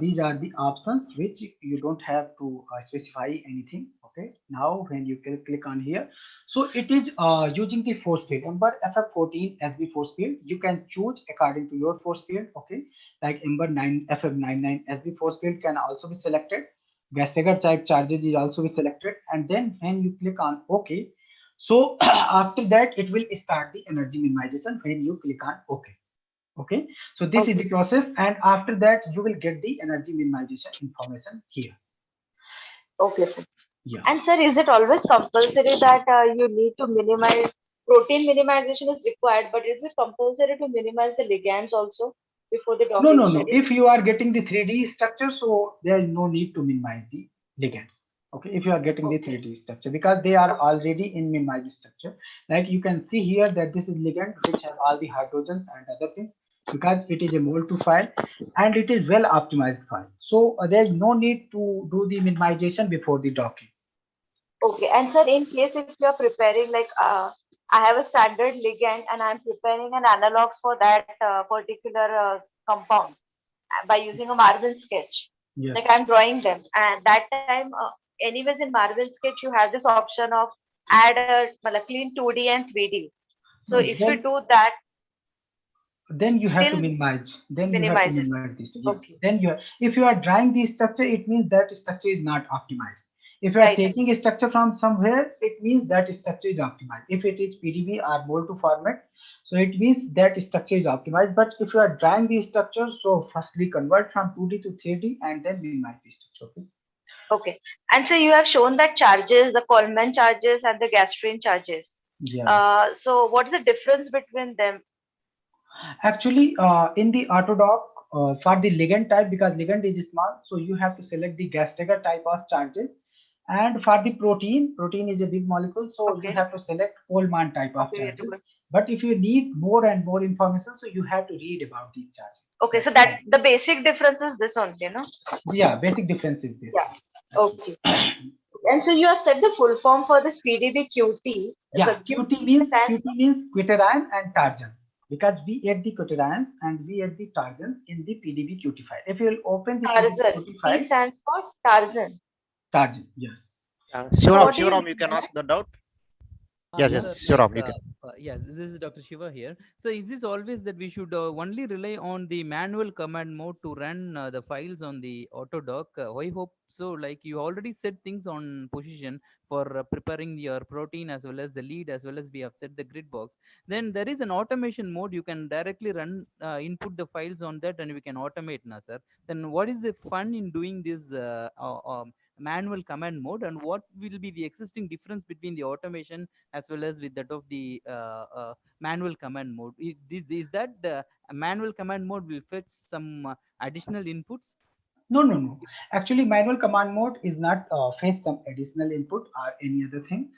these are the options which you don't have to specify anything. Okay, now when you click on here, so it is using the force field. Ember FF14 SB force field. You can choose according to your force field. Okay, like Ember 9 FF99 SB force field can also be selected. Gastager type charges is also be selected, and then when you click on OK, so after that it will start the energy minimization when you click on OK. Okay, so this is the process, and after that you will get the energy minimization information here. Okay, sir. Yeah. And sir, is it always compulsory that you need to minimize protein minimization is required, but is it compulsory to minimize the ligands also before the No, docking no, no. study? If you are getting the 3D structure, so there is no need to minimize the ligands. Okay, if you are getting the 3D structure, because they are already in minimized structure. Like you can see here that this is ligand which have all the hydrogens and other things, because it is a mol2 file and it is well optimized file. So there is no need to do the minimization before the docking. Okay, and sir, in case if you are preparing like I have a standard ligand and I'm preparing an analogs for that particular compound by using a Marvin sketch. Yes. Like I'm drawing them, and that time, anyways, in Marvin sketch you have this option of add a clean 2D and 3D. So No, if you do that, then you have to still minimize. Then you have to minimize it. minimize this. Yeah. Okay. Then if you are drawing the structure, it means that structure is not optimized. If you are Right. taking a structure from somewhere, it means that structure is optimized. If it is PDB or mol2 format, so it means that structure is optimized. But if you are drawing the structure, so firstly convert from 2D to 3D and then minimize the structure. Okay. Okay. And so you have shown that charges, the Coleman charges and the gastrin charges. Yeah. So what is the difference between them? Actually, in the Autodoc, for the ligand type, because ligand is small, so you have to select the Gastager type of charges. And for the protein is a big molecule, so you have to select Coleman type of charges. But if you need more and more information, so you have to read about these charges. Okay, so that the basic difference is this only, you know? Yeah, basic difference is this. Yeah. Okay. And so you have said the full form for this PDB QT. Yeah, So QT means quaternion and targens, because we add the quaternions and we add the targens in the PDB QT file. If you will open the PDB Tarzan. QT file, T stands for Tarzan. Targen, yes. Shivaram, you can ask the doubt. Yes, Shivaram, you can. Yes, this is Dr. Shiva here. So is this always that we should only rely on the manual command mode to run the files on the Autodoc? I hope so. Like you already set things on position for preparing your protein as well as the lead, as well as we have set the grid box. Then there is an automation mode. You can directly run input the files on that and we can automate now, sir. Then what is the fun in doing this manual command mode, and what will be the existing difference between the automation as well as with that of the manual command mode? Is that manual command mode will fetch some additional inputs? No. Actually, manual command mode is not face some additional input or any other thing.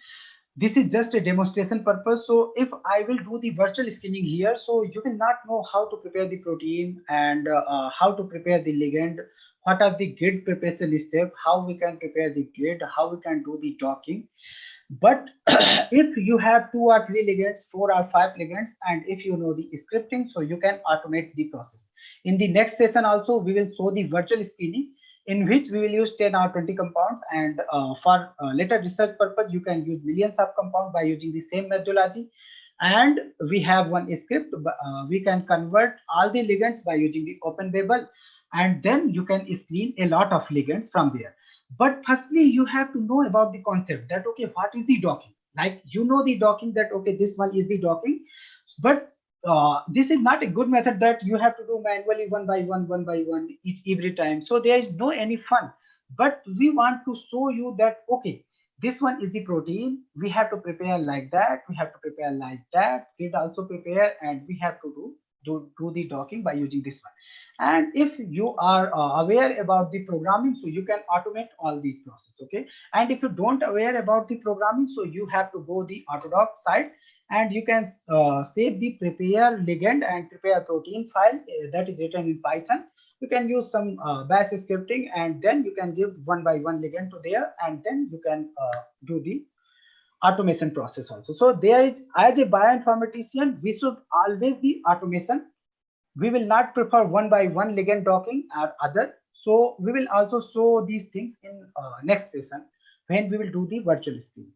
This is just a demonstration purpose. So if I will do the virtual screening here, so you will not know how to prepare the protein and how to prepare the ligand, what are the grid preparation steps, how we can prepare the grid, how we can do the docking. But if you have 2 or 3 ligands, 4 or 5 ligands, and if you know the scripting, so you can automate the process. In the next session also, we will show the virtual screening in which we will use 10 or 20 compounds, and for later research purpose, you can use millions of compounds by using the same methodology. And we have one script, we can convert all the ligands by using the OpenBabel, and then you can screen a lot of ligands from there. But firstly, you have to know about the concept that, okay, what is the docking? Like, you know the docking, that, okay, this one is the docking, but this is not a good method that you have to do manually one by one each every time. So there is no any fun. But we want to show you that, okay, this one is the protein. We have to prepare like that. We have to prepare like that. It also prepare, and we have to do the docking by using this one. And if you are aware about the programming, so you can automate all these processes. Okay. And if you don't aware about the programming, so you have to go the Autodoc site, and you can save the prepare ligand and prepare protein file that is written in Python. You can use some bash scripting, and then you can give one by one ligand to there, and then you can do the automation process also. So there is, as a bioinformatician, we should always be automation. We will not prefer one by one ligand docking or other. So we will also show these things in next session. when we will do the virtual screen.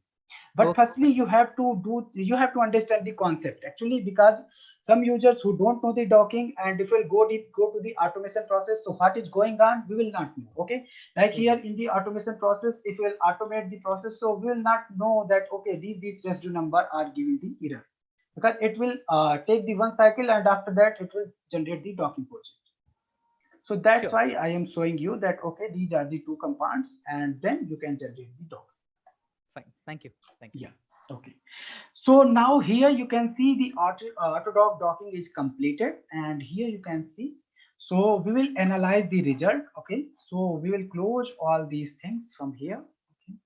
But Okay. firstly, you have to understand the concept actually, because some users who don't know the docking, and if we'll go to the automation process, so what is going on, we will not know. Okay, like here in the automation process, if we will automate the process, so we will not know that okay, these residue number are giving the error, because it will take the one cycle, and after that it will generate the docking project. So that's Sure. why I am showing you that okay, these are the two compounds, and then you can generate the dock. Fine. Thank you. Thank you. Yeah. Okay. So now here you can see the Autodock docking is completed, and here you can see. So we will analyze the result. Okay. So we will close all these things from here. Okay.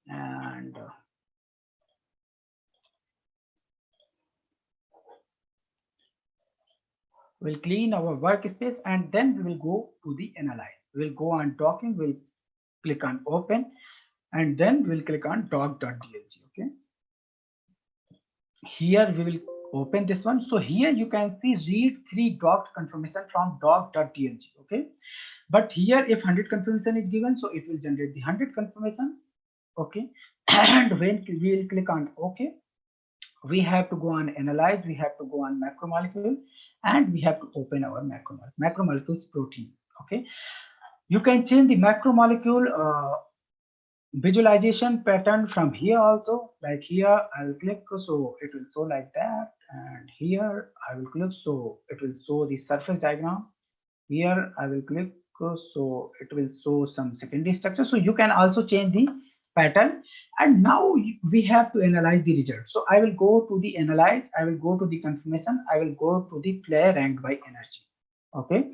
And we'll clean our workspace, and then we will go to the analyze. We'll go on docking. We'll click on open, and then we'll click on doc.dlg. Okay. Here we will open this one. So here you can see read 3 docked confirmation from doc.dlg. Okay, but here if 100 confirmation is given, so it will generate the 100 confirmation. Okay, and when we will click on OK, we have to go on analyze, we have to go on macromolecule, and we have to open our macromolecules protein. Okay, you can change the macromolecule visualization pattern from here also. Like here I will click, so it will show like that, and here I will click, so it will show the surface diagram. Here I will click, so it will show some secondary structure. So you can also change the pattern, and now we have to analyze the result. So I will go to the analyze, I will go to the confirmation, I will go to the flare ranked by energy. Okay,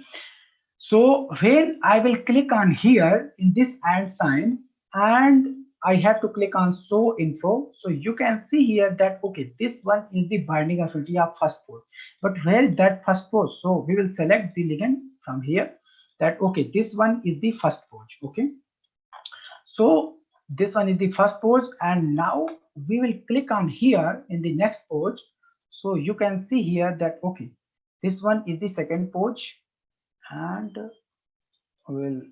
so when I will click on here in this and sign, and I have to click on show info, so you can see here that okay, this one is the binding affinity of first pose, but where is that first pose? So we will select the ligand from here, that okay, this one is the first pose. Okay, so this one is the first pose, and now we will click on here in the next pose. So you can see here that okay, this one is the second pose, and we'll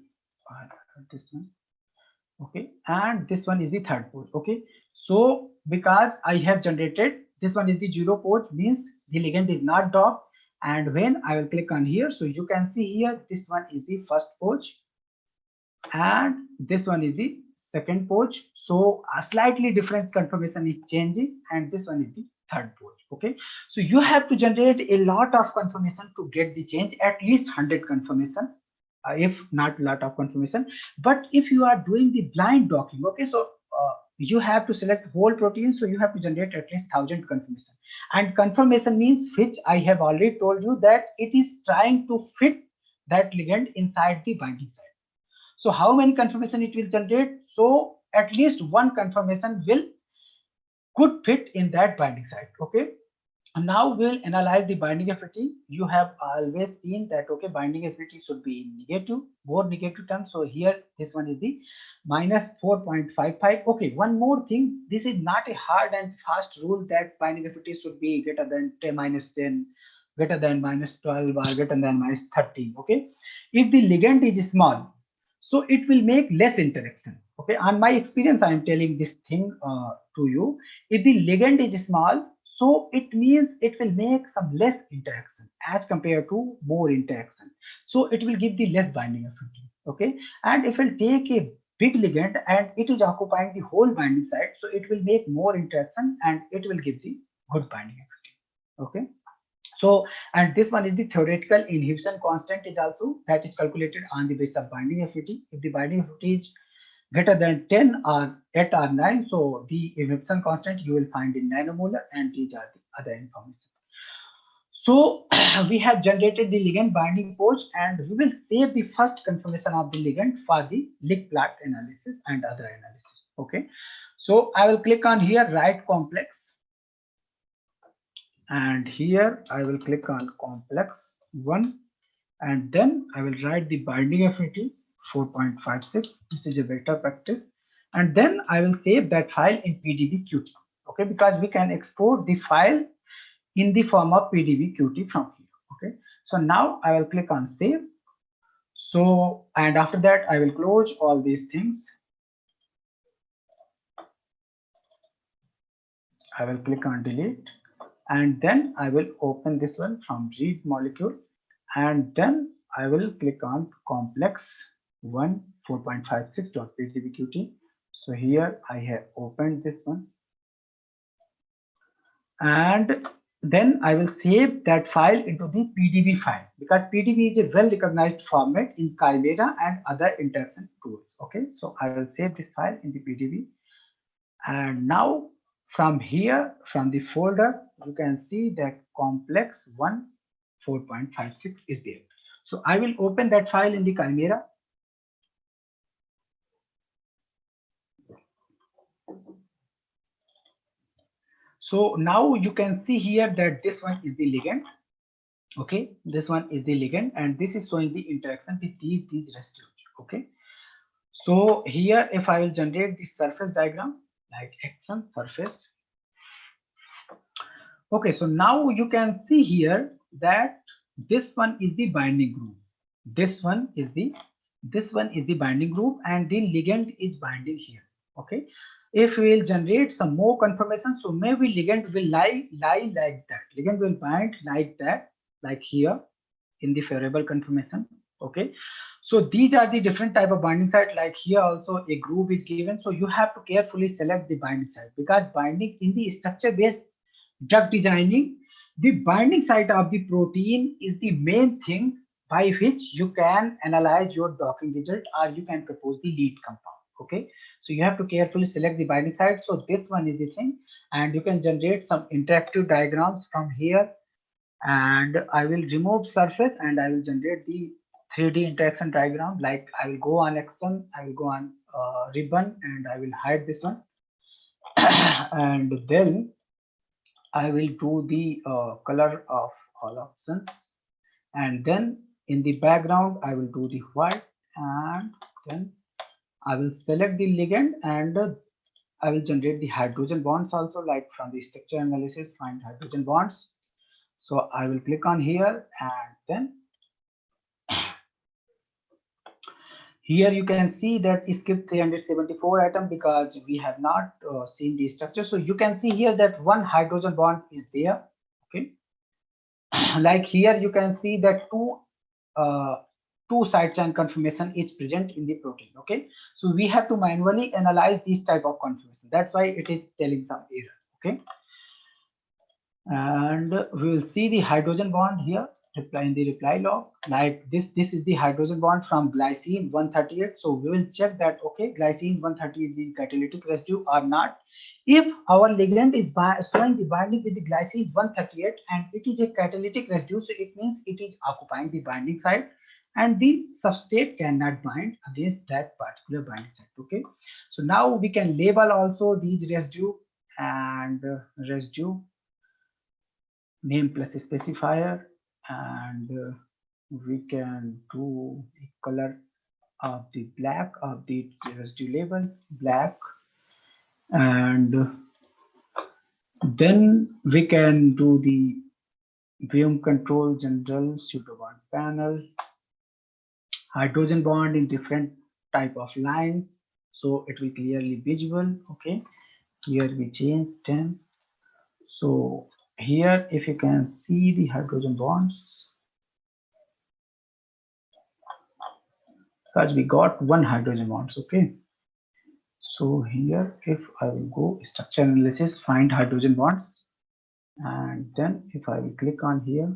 this one. Okay, and this one is the third pose. Okay, so because I have generated this one is the 0 pose, means the ligand is not docked, and when I will click on here, so you can see here this one is the first pose, and this one is the second pose. So a slightly different confirmation is changing, and this one is the third pose. Okay, so you have to generate a lot of confirmation to get the change, at least 100 confirmation, if not lot of confirmation. But if you are doing the blind docking, okay, so you have to select whole protein, so you have to generate at least 1000 confirmation. And confirmation means which I have already told you that it is trying to fit that ligand inside the binding site. So how many confirmation it will generate? So at least one confirmation will could fit in that binding site. Okay, and now we'll analyze the binding affinity. You have always seen that okay, binding affinity should be in negative, more negative terms. So here this one is the minus 4.55. Okay, one more thing, this is not a hard and fast rule that binding affinity should be greater than 10 minus 10, greater than minus 12, or greater than minus 13. Okay, if the ligand is small, so it will make less interaction. Okay, on my experience I am telling this thing to you. If the ligand is small, so it means it will make some less interaction as compared to more interaction, so it will give the less binding affinity. Okay, and if it take a big ligand and it is occupying the whole binding site, so it will make more interaction and it will give the good binding affinity. Okay, so, and this one is the theoretical inhibition constant is also that is calculated on the basis of binding affinity. If the binding affinity is greater than 10 or 8 or 9, so the inhibition constant you will find in nanomolar, and these are the other information. So we have generated the ligand binding pose, and we will save the first confirmation of the ligand for the Lick plot analysis and other analysis. Okay, so I will click on here write complex, and here I will click on complex 1, and then I will write the binding affinity 4.56. This is a better practice, and then I will save that file in PDB-QT. Okay, because we can export the file in the form of PDB-QT from here. Okay, so now I will click on save. So, and after that I will close all these things. I will click on delete, and then I will open this one from read molecule, and then I will click on complex 1 4.56.pdbqt. So here I have opened this one, and then I will save that file into the PDB file, because PDB is a well recognized format in Chimera and other interaction tools. Okay, so I will save this file in the PDB, and now from here, from the folder, you can see that complex 1 4.56 is there. So I will open that file in the Chimera. So now you can see here that this one is the ligand. Okay, this one is the ligand, and this is showing the interaction with these residues. Okay, so here if I will generate the surface diagram like action surface. Okay, so now you can see here that this one is the binding group. This one is the binding group, and the ligand is binding here. Okay, if we will generate some more confirmation, so maybe ligand will lie like that. Ligand will bind like that, like here in the favorable conformation. Okay, so these are the different type of binding site. Like here also a group is given, so you have to carefully select the binding site, because binding in the structure based drug designing, the binding site of the protein is the main thing by which you can analyze your docking result, or you can propose the lead compound. Okay, so you have to carefully select the binding site. So this one is the thing, and you can generate some interactive diagrams from here, and I will remove surface and I will generate the 3D interaction diagram. Like I will go on action, I will go on ribbon, and I will hide this one and then I will do the color of all options, and then in the background I will do the white, and then I will select the ligand, and I will generate the hydrogen bonds also, like from the structure analysis find hydrogen bonds. So I will click on here, and then here you can see that skip 374 atom, because we have not seen the structure. So you can see here that one hydrogen bond is there. Okay, like here you can see that two side chain conformation is present in the protein. Okay, so we have to manually analyze this type of conformation. That's why it is telling some error. Okay, and we will see the hydrogen bond here in the reply log. Like this is the hydrogen bond from glycine 138. So we will check that okay, glycine 138 is the catalytic residue or not. If our ligand is showing the binding with the glycine 138 and it is a catalytic residue, so it means it is occupying the binding site, and the substrate cannot bind against that particular binding site. Okay, so now we can label also these residue, and residue name plus specifier, and we can do the color of the black of the residue label, black, and then we can do the Vium control general pseudo bond panel, hydrogen bond in different type of lines, so it will clearly visible. Okay, here we change 10. So here if you can see the hydrogen bonds, because we got one hydrogen bonds. Okay, so here if I will go structure analysis find hydrogen bonds, and then if I will click on here,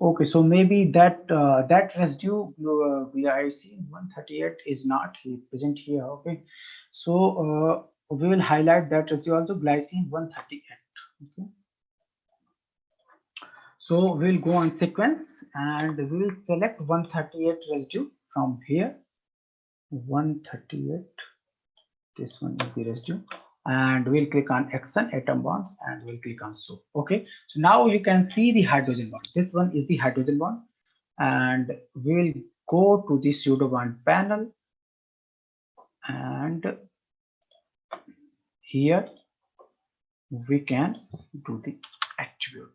okay, so maybe that that residue glycine 138 is not present here. Okay, so we will highlight that residue also, glycine 138. Okay, so we'll go on sequence and we will select 138 residue from here. 138, this one is the residue, and we'll click on action atom bonds and we'll click on show. Okay, so now you can see the hydrogen bond. This one is the hydrogen bond, and we'll go to the pseudo bond panel, and here we can do the attribute.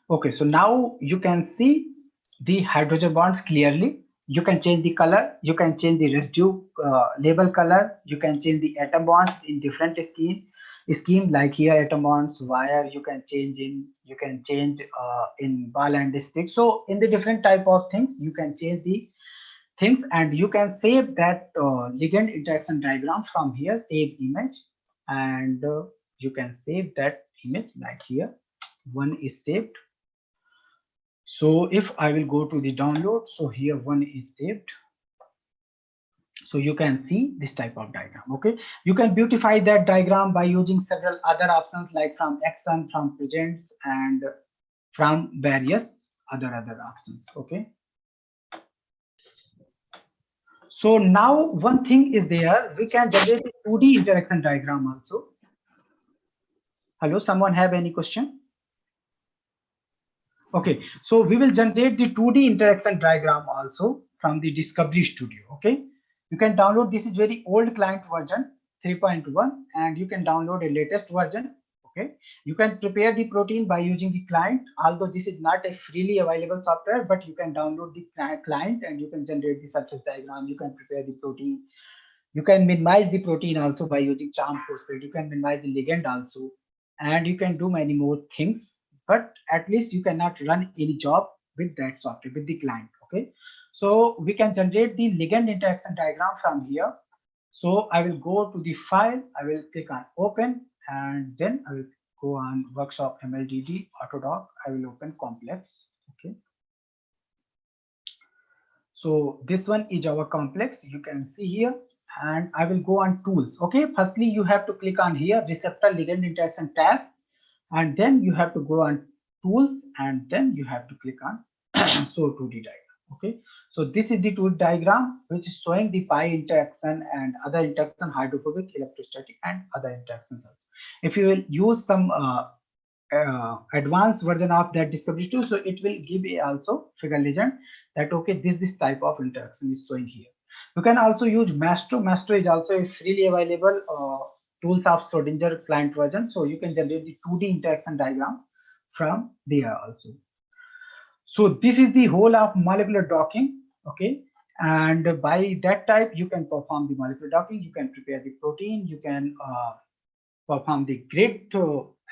Okay, so now you can see the hydrogen bonds clearly. You can change the color, you can change the residue label color, you can change the atom bonds in different scheme like here atom bonds, wire, you can change in ball and stick. So in the different type of things, you can change the things, and you can save that ligand interaction diagram from here, save image, and you can save that image like here. One is saved. So if I will go to the download, so here one is saved. So you can see this type of diagram. Okay, you can beautify that diagram by using several other options like from action, from presents, and from various other options. Okay, so now one thing is there, we can generate a 2D interaction diagram also. Hello, someone have any question? Okay, so we will generate the 2D interaction diagram also from the Discovery Studio. Okay, you can download, this is very old client version 3.1, and you can download a latest version. Okay, you can prepare the protein by using the client, although this is not a freely available software, but you can download the client and you can generate the surface diagram, you can prepare the protein, you can minimize the protein also by using charm phosphate, you can minimize the ligand also, and you can do many more things, but at least you cannot run any job with that software, with the client. Okay, so we can generate the ligand interaction diagram from here. So I will go to the file, I will click on open, and then I will go on workshop MLDD Autodoc, I will open complex. Okay, so this one is our complex, you can see here, and I will go on tools. Okay, firstly you have to click on here receptor ligand interaction tab, and then you have to go on tools, and then you have to click on show 2D diagram. Okay, so this is the tool diagram which is showing the pi interaction and other interaction, hydrophobic, electrostatic, and other interactions also. If you will use some advanced version of that Discovery tool, so it will give a also figure legend that okay, this type of interaction is showing here. You can also use Mastro. Mastro is also a freely available tools of Schrodinger client version, so you can generate the 2D interaction diagram from there also. So this is the whole of molecular docking. Okay, and by that type you can perform the molecular docking, you can prepare the protein, you can perform the grid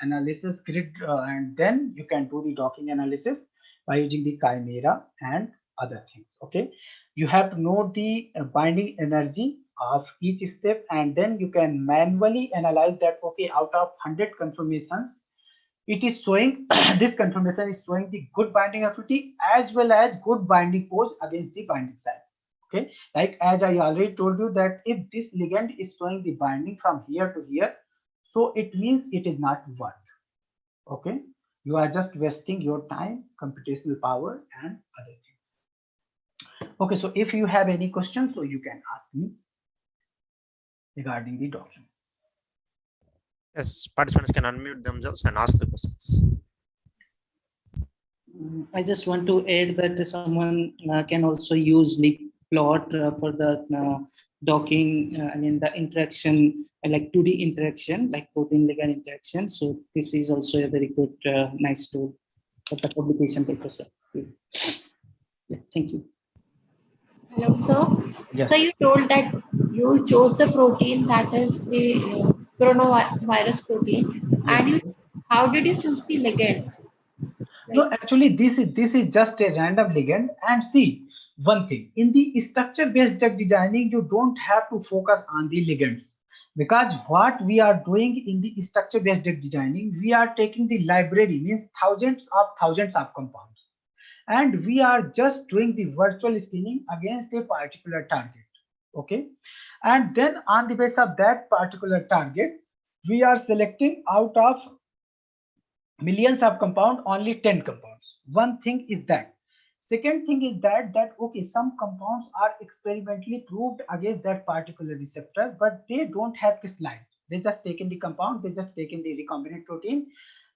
analysis, and then you can do the docking analysis by using the chimera and other things. Okay, you have to know the binding energy of each step, and then you can manually analyze that. Okay, out of 100 conformations, it is showing this conformation is showing the good binding affinity as well as good binding pose against the binding site. Okay, like as I already told you that if this ligand is showing the binding from here to here, so it means it is not worth. Okay, you are just wasting your time, computational power, and other things. Okay, so if you have any questions, so you can ask me regarding the document. Yes, participants can unmute themselves and ask the questions. I just want to add that someone can also use plot for the docking, I mean the interaction, like 2D interaction, like protein ligand interaction. So this is also a very good, nice tool for the publication purpose. Yeah, thank you. Hello, sir. Yes. So you told that you chose the protein that is the coronavirus protein, and how did you choose the ligand? No, actually, this is just a random ligand. And see one thing, in the structure-based drug designing, you don't have to focus on the ligands, because what we are doing in the structure-based drug designing, we are taking the library, means thousands of compounds, and we are just doing the virtual screening against a particular target. Okay, and then on the basis of that particular target, we are selecting out of millions of compound only 10 compounds. One thing is that. Second thing is that okay, some compounds are experimentally proved against that particular receptor, but they don't have crystallized. They just taken the compound, they just taken the recombinant protein,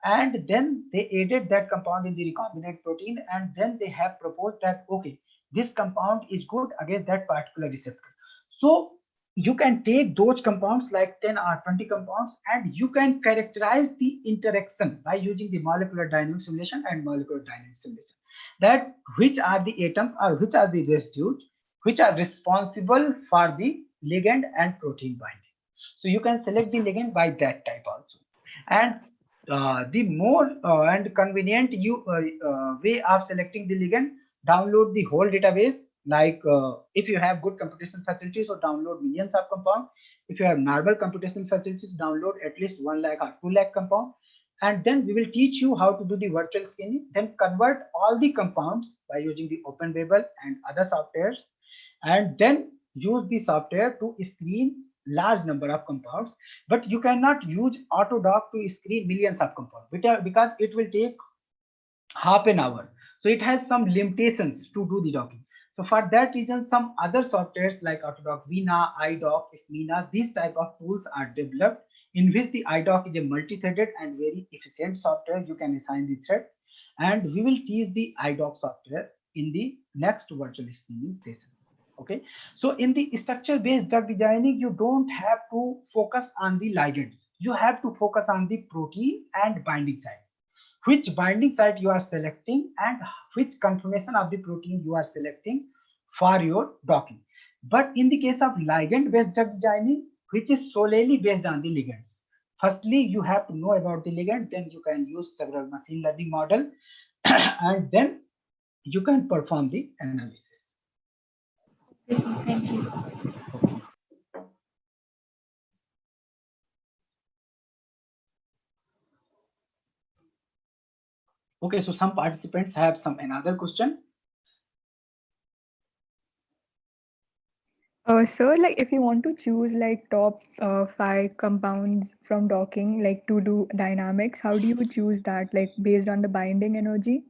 and then they added that compound in the recombinant protein, and then they have proposed that okay, this compound is good against that particular receptor. So you can take those compounds like 10 or 20 compounds, and you can characterize the interaction by using the molecular dynamic simulation and molecular dynamic simulation, that which are the atoms or which are the residues which are responsible for the ligand and protein binding. So you can select the ligand by that type also. And the more and convenient way of selecting the ligand, download the whole database. Like if you have good computation facilities, so download millions of compounds. If you have normal computation facilities, download at least 1 lakh or 2 lakh compound. And then we will teach you how to do the virtual scanning. Then convert all the compounds by using the OpenBabel and other softwares, and then use the software to screen large number of compounds. But you cannot use Autodoc to screen millions of compounds because it will take half an hour. So it has some limitations to do the docking. So for that reason, some other softwares like Autodoc Vina, iDoc, Smina, these type of tools are developed, in which the iDoc is a multi-threaded and very efficient software. You can assign the thread, and we will teach the iDoc software in the next virtual screening session. Okay, so in the structure based drug designing, you don't have to focus on the ligands. You have to focus on the protein and binding site, which binding site you are selecting and which conformation of the protein you are selecting for your docking. But in the case of ligand based drug designing, which is solely based on the ligands, firstly you have to know about the ligand, then you can use several machine learning model and then you can perform the analysis. Yes, sir. Thank you. Okay, so some participants have some another question. Sir, like if you want to choose like top 5 compounds from docking, like to do dynamics, how do you choose that? Like based on the binding energy?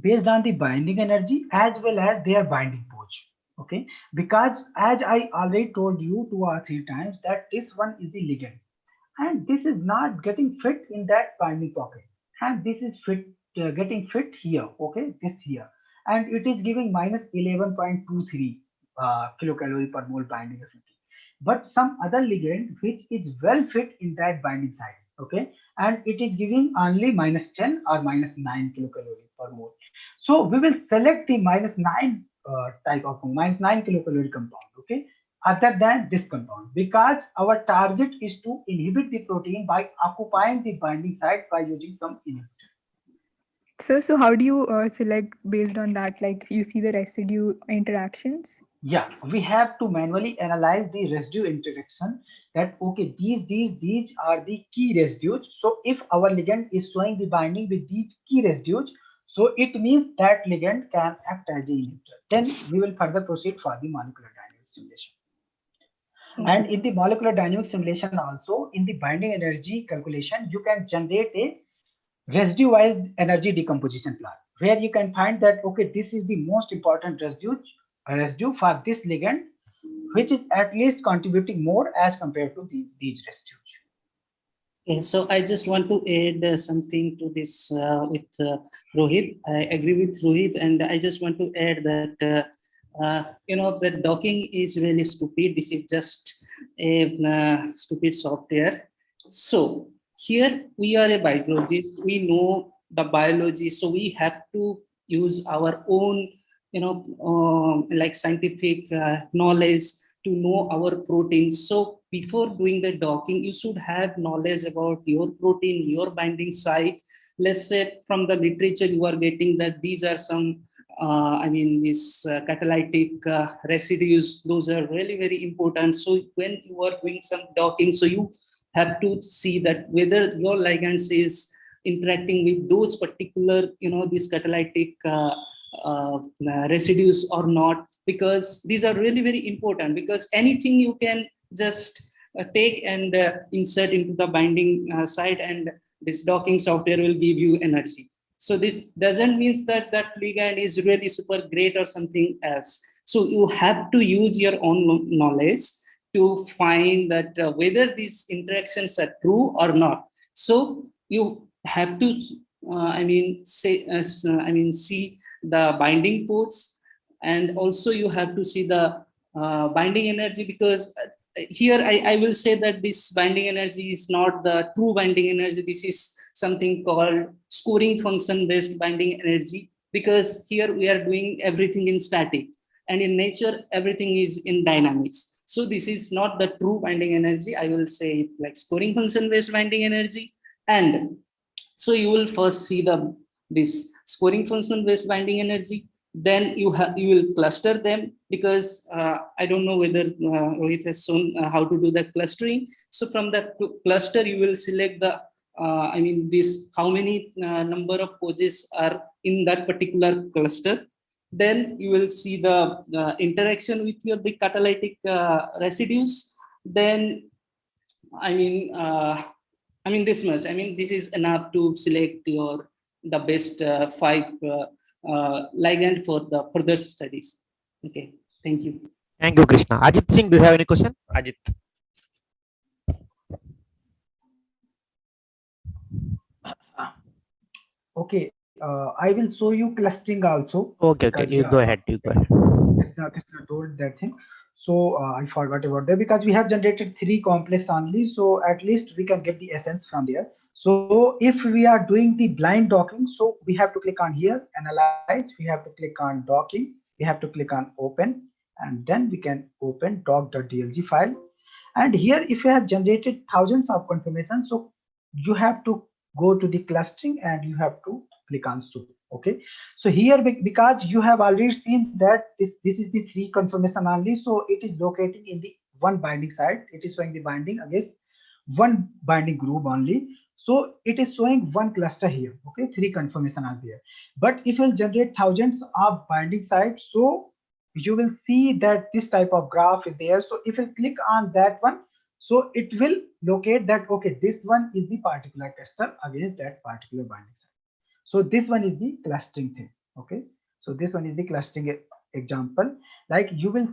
Based on the binding energy as well as their binding pose. Okay, because as I already told you 2 or 3 times that this one is the ligand, and this is not getting fit in that binding pocket, and this is fit getting fit here. Okay, this here, and it is giving minus 11.23 kilocalorie per mole binding affinity. But some other ligand which is well fit in that binding site, okay, and it is giving only minus 10 or minus 9 kilocalorie per mole. So we will select the minus 9 type of minus 9 kilocalorie compound, okay, other than this compound, because our target is to inhibit the protein by occupying the binding site by using some inhibitor. So how do you select based on that? Like you see the residue interactions? Yeah, we have to manually analyze the residue interaction, that okay, these are the key residues. So if our ligand is showing the binding with these key residues, so it means that ligand can act as a inhibitor. Then we will further proceed for the molecular dynamic simulation. And in the molecular dynamic simulation also, in the binding energy calculation, you can generate a residue-wise energy decomposition plot, where you can find that okay, this is the most important residue for this ligand, which is at least contributing more as compared to these residues. Okay, so I just want to add something to this with Rohit. I agree with Rohit, and I just want to add that the docking is really stupid. This is just a stupid software. So here we are a biologist. We know the biology, so we have to use our own, like scientific knowledge to know our proteins. So before doing the docking, you should have knowledge about your protein, your binding site. Let's say from the literature you are getting that these are some these catalytic residues. Those are really very important. So when you are doing some docking, so you have to see that whether your ligands is interacting with those particular, these catalytic residues or not, because these are really very important, because anything you can just take and insert into the binding site, and this docking software will give you energy. So this doesn't mean that that ligand is really super great or something else. So you have to use your own knowledge to find that whether these interactions are true or not. So you have to, see the binding ports, and also you have to see the binding energy, because here I will say that this binding energy is not the true binding energy. This is something called scoring function based binding energy, because here we are doing everything in static, and in nature everything is in dynamics. So this is not the true binding energy. I will say like scoring function based binding energy. And so you will first see this scoring function based binding energy. Then you will cluster them, because I don't know whether Rohit has shown how to do the clustering. So from the cluster, you will select the this how many number of poses are in that particular cluster. Then you will see the interaction with the catalytic residues. Then this much. This is enough to select the best 5 ligand for the further studies. Okay, thank you. Thank you, Krishna. Ajit Singh, do you have any question? Ajit. Okay, I will show you clustering also. Okay, okay. You go ahead. You go ahead. Krishna told that thing. So I forgot about that, because we have generated 3 complex only. So at least we can get the essence from there. So if we are doing the blind docking, so we have to click on here, analyze. We have to click on docking. We have to click on open, and then we can open doc.dlg file. And here, if you have generated thousands of confirmations, so you have to go to the clustering and you have to click on soup. Okay, so here, because you have already seen that this is the 3 confirmation only, so it is locating in the one binding site. It is showing the binding against one binding group only, so it is showing one cluster here. Okay, 3 confirmation are there. But if you generate thousands of binding sites, so you will see that this type of graph is there. So if you click on that one, so it will locate that, okay, this one is the particular cluster against that particular binding site. So this one is the clustering thing. Okay, so this one is the clustering example. Like you will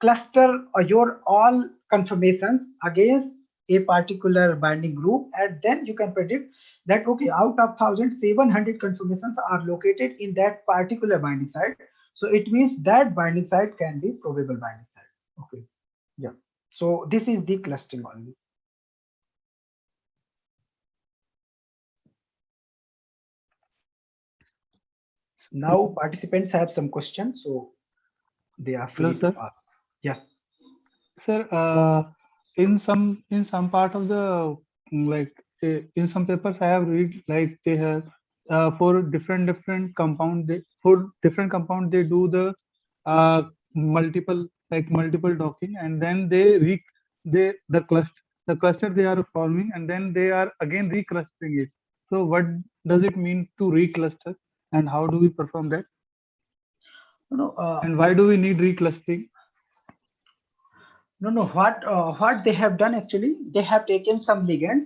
cluster your all confirmations against a particular binding group, and then you can predict that, okay, out of 1700 confirmations are located in that particular binding site. So it means that binding site can be probable binding site. Okay, yeah. So this is the clustering only. Now participants have some questions, so they are free to ask. Yes, sir. In some part of the in some papers I have read, like they have for different compound, for different compound they do the multiple docking, and then the cluster they are forming, and then they are again reclustering it. So what does it mean to recluster, and how do we perform that? And why do we need reclustering? No. What they have done, actually, they have taken some ligands.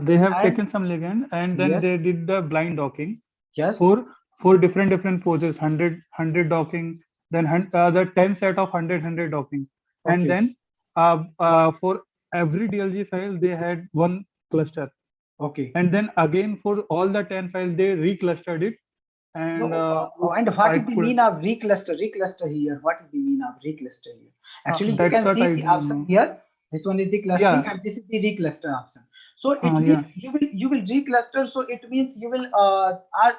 They have taken some ligand, and then yes, they did the blind docking. Yes. For different poses, 100 docking, then the 10 set of 100 docking, Okay. and then for every DLG file they had one cluster. Okay. And then again for all the 10 files they reclustered it. And and what is the mean of recluster? Recluster here. What is the mean of recluster here? Actually, you can see the option here. This one is the clustering, and this is the recluster option. So it means you will recluster. So it means you will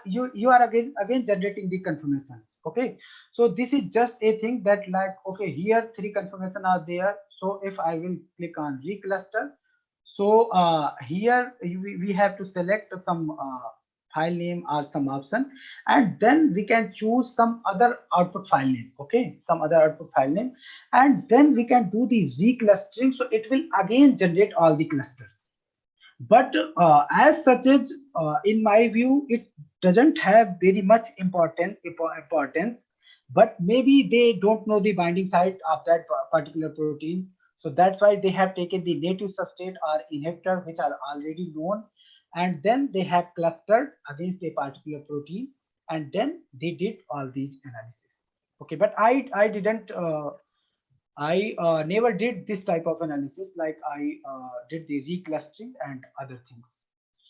you are again generating the confirmations. Okay. So this is just a thing that, like, okay, here 3 confirmation are there. So if I will click on recluster, so here we have to select some file name or some option, and then we can choose some other output file name. Okay, some other output file name, and then we can do the reclustering. So it will again generate all the clusters. But as such as in my view, it doesn't have very much importance. But maybe they don't know the binding site of that particular protein. So that's why they have taken the native substrate or inhibitor, which are already known, and then they have clustered against a particular protein, and then they did all these analysis. Okay, but I didn't I never did this type of analysis. Like I did the reclustering and other things.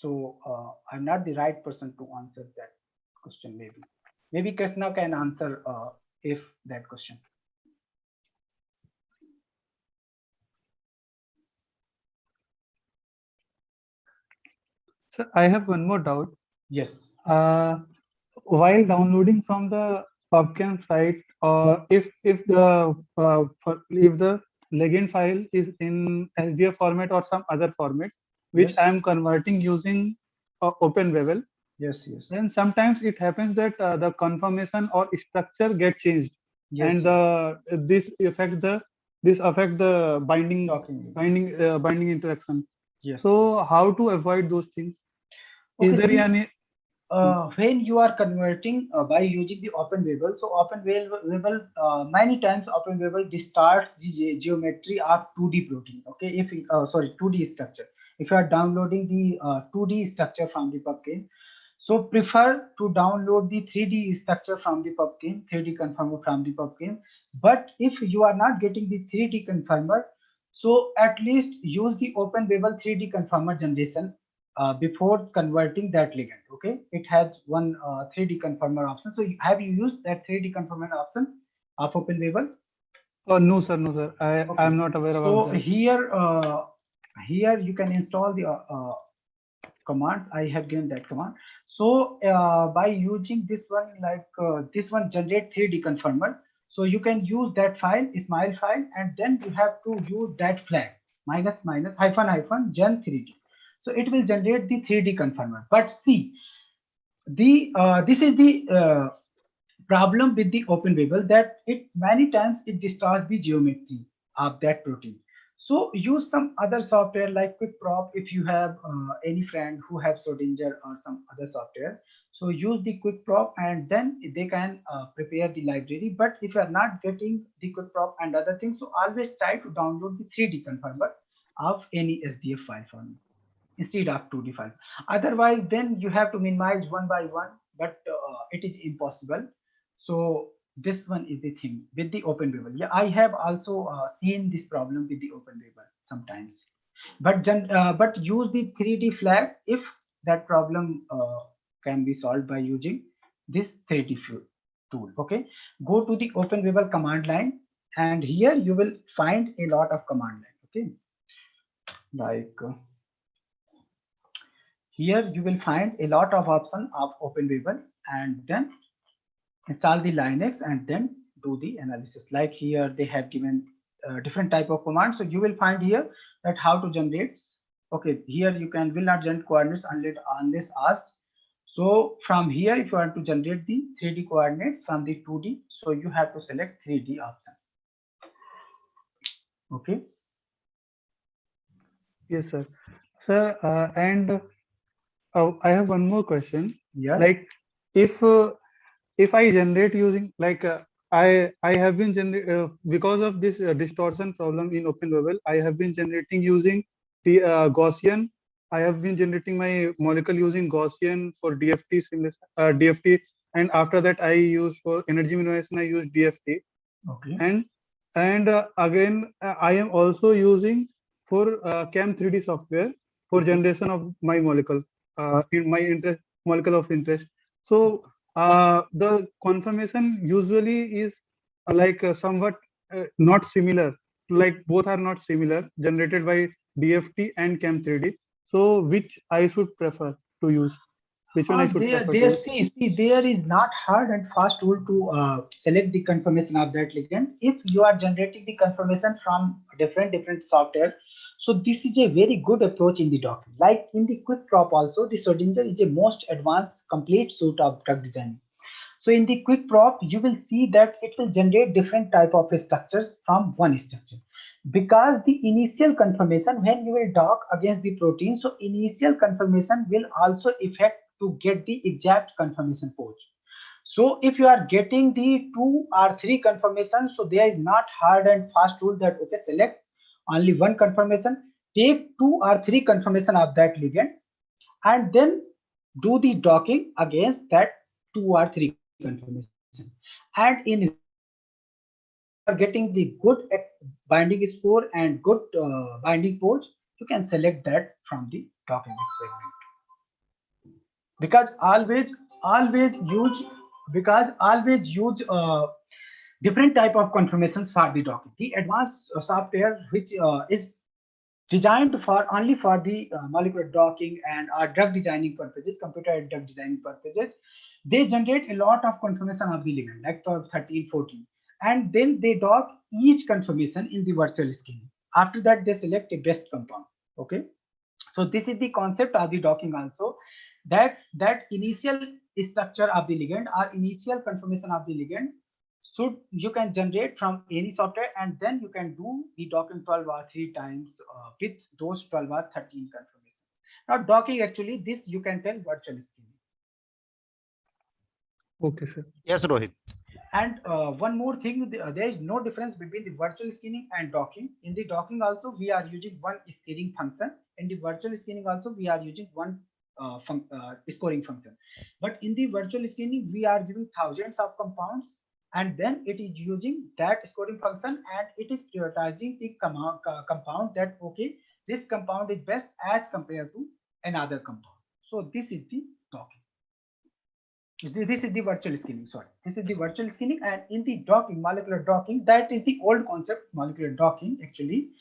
So I'm not the right person to answer that question. Maybe Krishna can answer if that question. So I have one more doubt. Yes. While downloading from the PubChem site, or if the legend file is in SDF format or some other format, which Yes. I am converting using OpenWebel, Yes, yes. then sometimes it happens that the confirmation or structure get changed, Yes, and this affect the binding Docking. binding interaction. Yes. So how to avoid those things? Okay, Is there see, any when you are converting by using the OpenWebel, so OpenWebel many times OpenWebel distorts the geometry of 2D protein. Okay, if 2D structure. If you are downloading the 2D structure from the PubChem, so prefer to download the 3D structure from the PubChem, 3D conformer from the PubChem. But if you are not getting the 3D conformer, so at least use the OpenWebel 3D conformer generation before converting that ligand. Okay, it has one 3D conformer option. So have you used that 3D conformer option of OpenWebel? Oh, no, sir, no, sir. I am not aware about So that. here you can install the command. I have given that command. So by using this one, this one generate 3D conformer. So you can use that file, Ismail file, and then you have to use that flag minus minus hyphen hyphen gen 3D. So it will generate the 3D conformer. But see, this is the problem with the OpenWebel, that it many times it distorts the geometry of that protein. So use some other software like QuickProp if you have any friend who have Schrodinger or some other software. So use the QuickProp and then they can prepare the library. But if you are not getting the QuickProp and other things, so always try to download the 3D conformer of any SDF file for me instead of 2D file. Otherwise, then you have to minimize one by one, but it is impossible. So this one is the thing with the OpenWebel. Yeah, I have also seen this problem with the OpenWebel sometimes. But use the 3D flag if that problem can be solved by using this 3D tool. Okay, go to the OpenWebel command line, and here you will find a lot of command line. Okay, like here you will find a lot of option of OpenWebel, and then install the Linux and then do the analysis. Like here they have given different type of commands. So you will find here that how to generate. Okay, here you will not generate coordinates unless asked. So from here, if you want to generate the 3D coordinates from the 2D, so you have to select 3D option. Okay. Yes, sir. Sir, and I have one more question. Yeah. Like, if I generate using I have been because of this distortion problem in OpenWebel, I have been generating using the Gaussian. I have been generating my molecule using Gaussian for DFT, and after that I use for energy minimization I use DFT. Okay. And again I am also using for Chem3D software for generation of my molecule in my molecule of interest. So the confirmation usually is somewhat not similar, like both are not similar, generated by DFT and Chem3D. So which I should prefer to use? Which one I should prefer to use? See, there is not hard and fast tool to select the confirmation of that ligand. If you are generating the confirmation from different software, so this is a very good approach in the docking. Like in the QuickProp also, the Schrodinger is a most advanced complete suite of drug design. So in the QuickProp, you will see that it will generate different type of structures from one structure. Because the initial confirmation, when you will dock against the protein, so initial confirmation will also affect to get the exact confirmation pose. So if you are getting the 2 or 3 confirmations, so there is not hard and fast rule that okay, select only one confirmation, take 2 or 3 confirmation of that ligand, and then do the docking against that 2 or 3 confirmation. And in are getting the good binding score and good binding pose, you can select that from the docking experiment. Because always use different type of confirmations for the docking. The advanced software which is designed for only for the molecular docking and drug designing purposes, computer drug designing purposes. They generate a lot of conformation of the ligand, like 12, 13, 14, and then they dock each conformation in the virtual scanning. After that, they select a best compound. Okay, so this is the concept of the docking also, that initial structure of the ligand or initial conformation of the ligand should you can generate from any software, and then you can do the docking 12 or 3 times with those 12 or 13 confirmation. Now docking, actually this you can tell virtual scanning. Okay, sir. Yes, Rohit. And one more thing, there is no difference between the virtual scanning and docking. In the docking also we are using one scaling function. In the virtual scanning also we are using one scoring function. But in the virtual scanning we are giving thousands of compounds, and then it is using that scoring function, and it is prioritizing the compound that okay, this compound is best as compared to another compound. So this is the docking. This is the virtual scanning. Sorry, this is the virtual scanning. And in the docking, molecular docking, that is the old concept, molecular docking actually.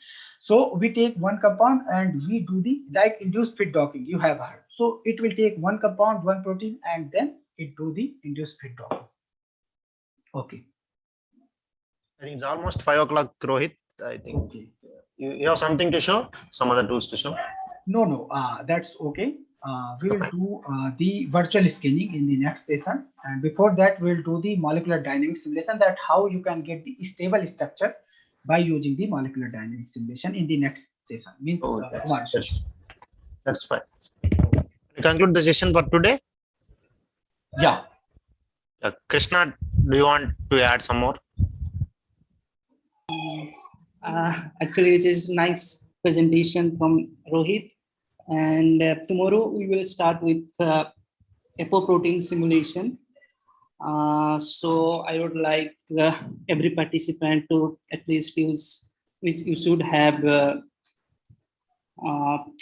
So we take one compound and we do the like induced fit docking you have heard. So it will take one compound, one protein, and then it do the induced fit docking. Okay. I think it's almost 5 o'clock, Rohit. I think Okay. you have something to show, some other tools to show. No, that's okay. We will do the virtual scanning in the next session, and before that we'll do the molecular dynamic simulation, that how you can get the stable structure by using the molecular dynamic simulation in the next session. Means That's fine. We conclude the session for today. Yeah. Krishna, do you want to add some more? Actually, it is nice presentation from Rohit. And tomorrow we will start with apoprotein simulation. So I would like every participant to at least use, you should have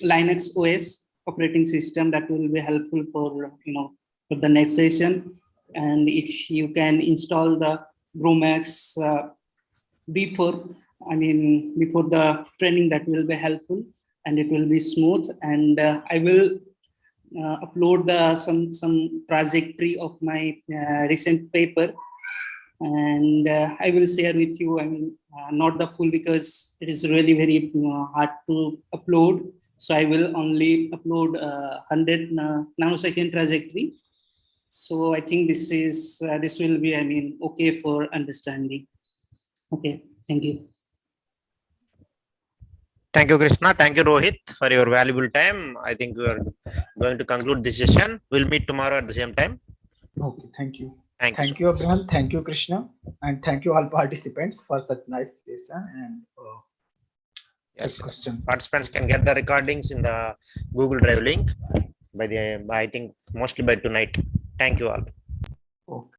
Linux OS operating system. That will be helpful for for the next session. And if you can install the GROMACS before the training, that will be helpful and it will be smooth. And I will upload some trajectory of my recent paper, and I will share with you. Not the full, because it is really very hard to upload. So I will only upload 100 nanosecond trajectory. So I think this will be okay for understanding. Okay, thank you. Thank you, Krishna. Thank you, Rohit, for your valuable time. I think we are going to conclude this session. We'll meet tomorrow at the same time. Okay, thank you. Thank you, everyone. Thank you, Krishna, and thank you all participants for such nice session. And yes, participants can get the recordings in the Google Drive link by I think mostly by tonight. Thank you all. Okay.